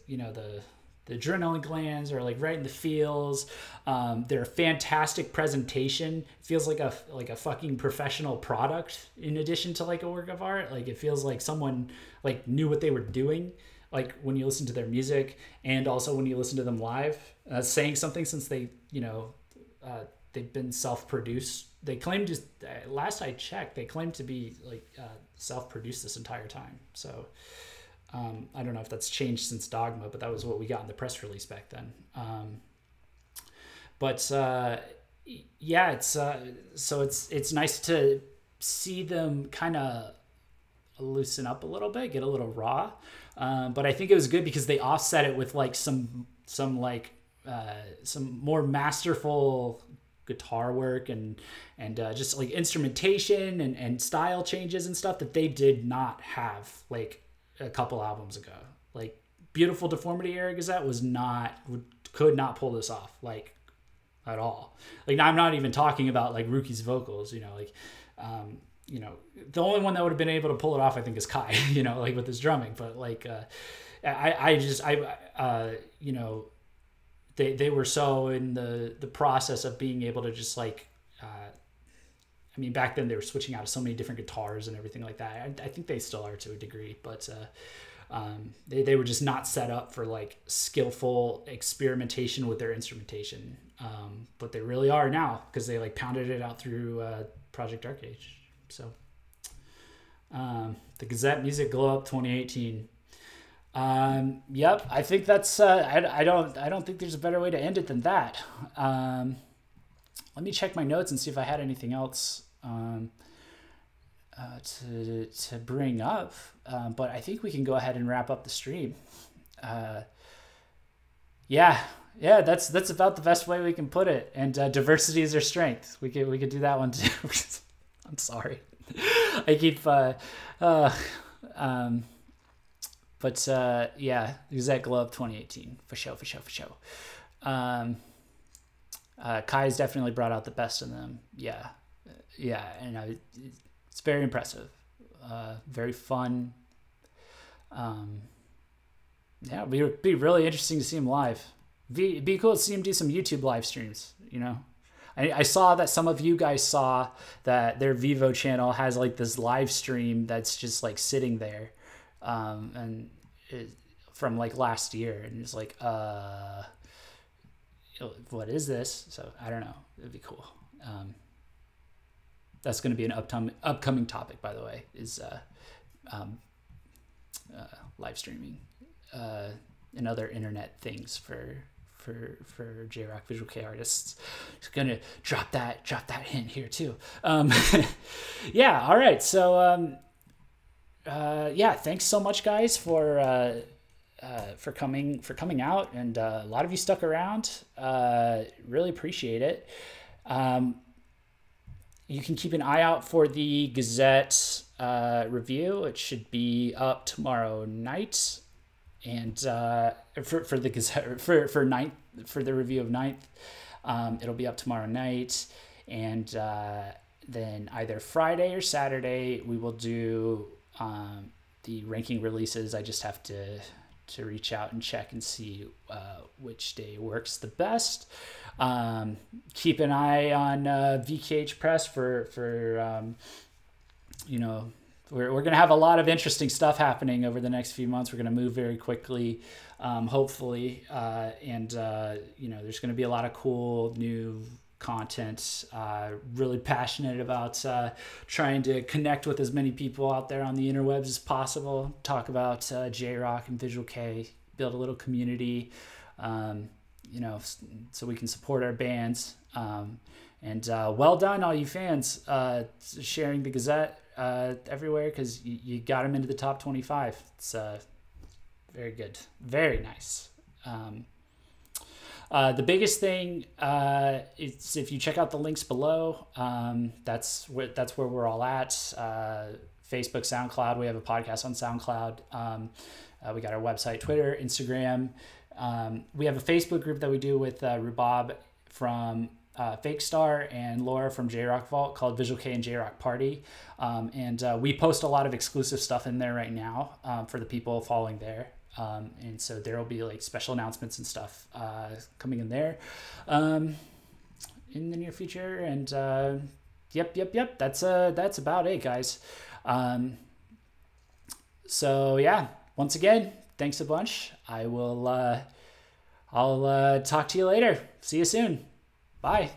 adrenaline glands, or like right in the feels. They're a fantastic presentation. It feels like a fucking professional product in addition to like a work of art. Like it feels like someone like knew what they were doing. Like when you listen to their music, and also when you listen to them live, saying something, since they, they've been self-produced. They claim to, last I checked, they claim to be like self-produced this entire time. So I don't know if that's changed since Dogma, but that was what we got in the press release back then. It's nice to see them kind of loosen up a little bit, get a little raw. But I think it was good because they offset it with like some more masterful guitar work and just like instrumentation and style changes and stuff that they did not have like a couple albums ago. Like Beautiful Deformity era Gazette could not pull this off like at all. Like I'm not even talking about like Rookie's vocals, the only one that would have been able to pull it off, I think, is Kai, like with his drumming. But like, they were so in the process of being able to just like, back then they were switching out to so many different guitars and everything like that. I think they still are to a degree, but they were just not set up for like skillful experimentation with their instrumentation. But they really are now, because they like pounded it out through Project Dark Age. So the Gazette Music Glow Up 2018. I think that's I don't think there's a better way to end it than that. let me check my notes and see if I had anything else to bring up. But I think we can go ahead and wrap up the stream. Yeah, that's about the best way we can put it. And diversity is our strength. We could do that one too. I'm sorry. I keep yeah, Gazette Glove 2018 for show. Kai's definitely brought out the best in them. Yeah, and it's very impressive. Very fun. Yeah, it'd be really interesting to see him live. It'd be cool to see him do some YouTube live streams, you know. I saw that some of you guys saw that their Vivo channel has like this live stream that's just like sitting there, and from like last year, and it's like, what is this? So I don't know. It'd be cool. That's going to be an upcoming topic, by the way, is live streaming and other internet things for JRock Visual K artists. Just gonna drop that hint here too. Yeah, all right. So yeah, thanks so much, guys, for coming out, and a lot of you stuck around. Really appreciate it. You can keep an eye out for the Gazette review. It should be up tomorrow night. And for the Gazette for the review of 9th, it'll be up tomorrow night, and then either Friday or Saturday we will do the ranking releases. I just have to reach out and check and see which day works the best. Keep an eye on VKH Press for you know. We're going to have a lot of interesting stuff happening over the next few months. We're going to move very quickly, hopefully. And, you know, there's going to be a lot of cool new content. Really passionate about trying to connect with as many people out there on the interwebs as possible. Talk about JRock and Visual K, build a little community, you know, so we can support our bands. And well done, all you fans, sharing the Gazette everywhere, because you got them into the top 25. It's very good, very nice. The biggest thing is if you check out the links below, that's where we're all at. Facebook, SoundCloud. We have a podcast on SoundCloud. We got our website, Twitter, Instagram. We have a Facebook group that we do with Rubab from Fake Star and Laura from JRock Vault called Visual K and JRock Party. And we post a lot of exclusive stuff in there right now for the people following there. And so there will be like special announcements and stuff coming in there in the near future. And yep. That's about it, guys. So yeah, once again, thanks a bunch. I'll talk to you later. See you soon. Bye.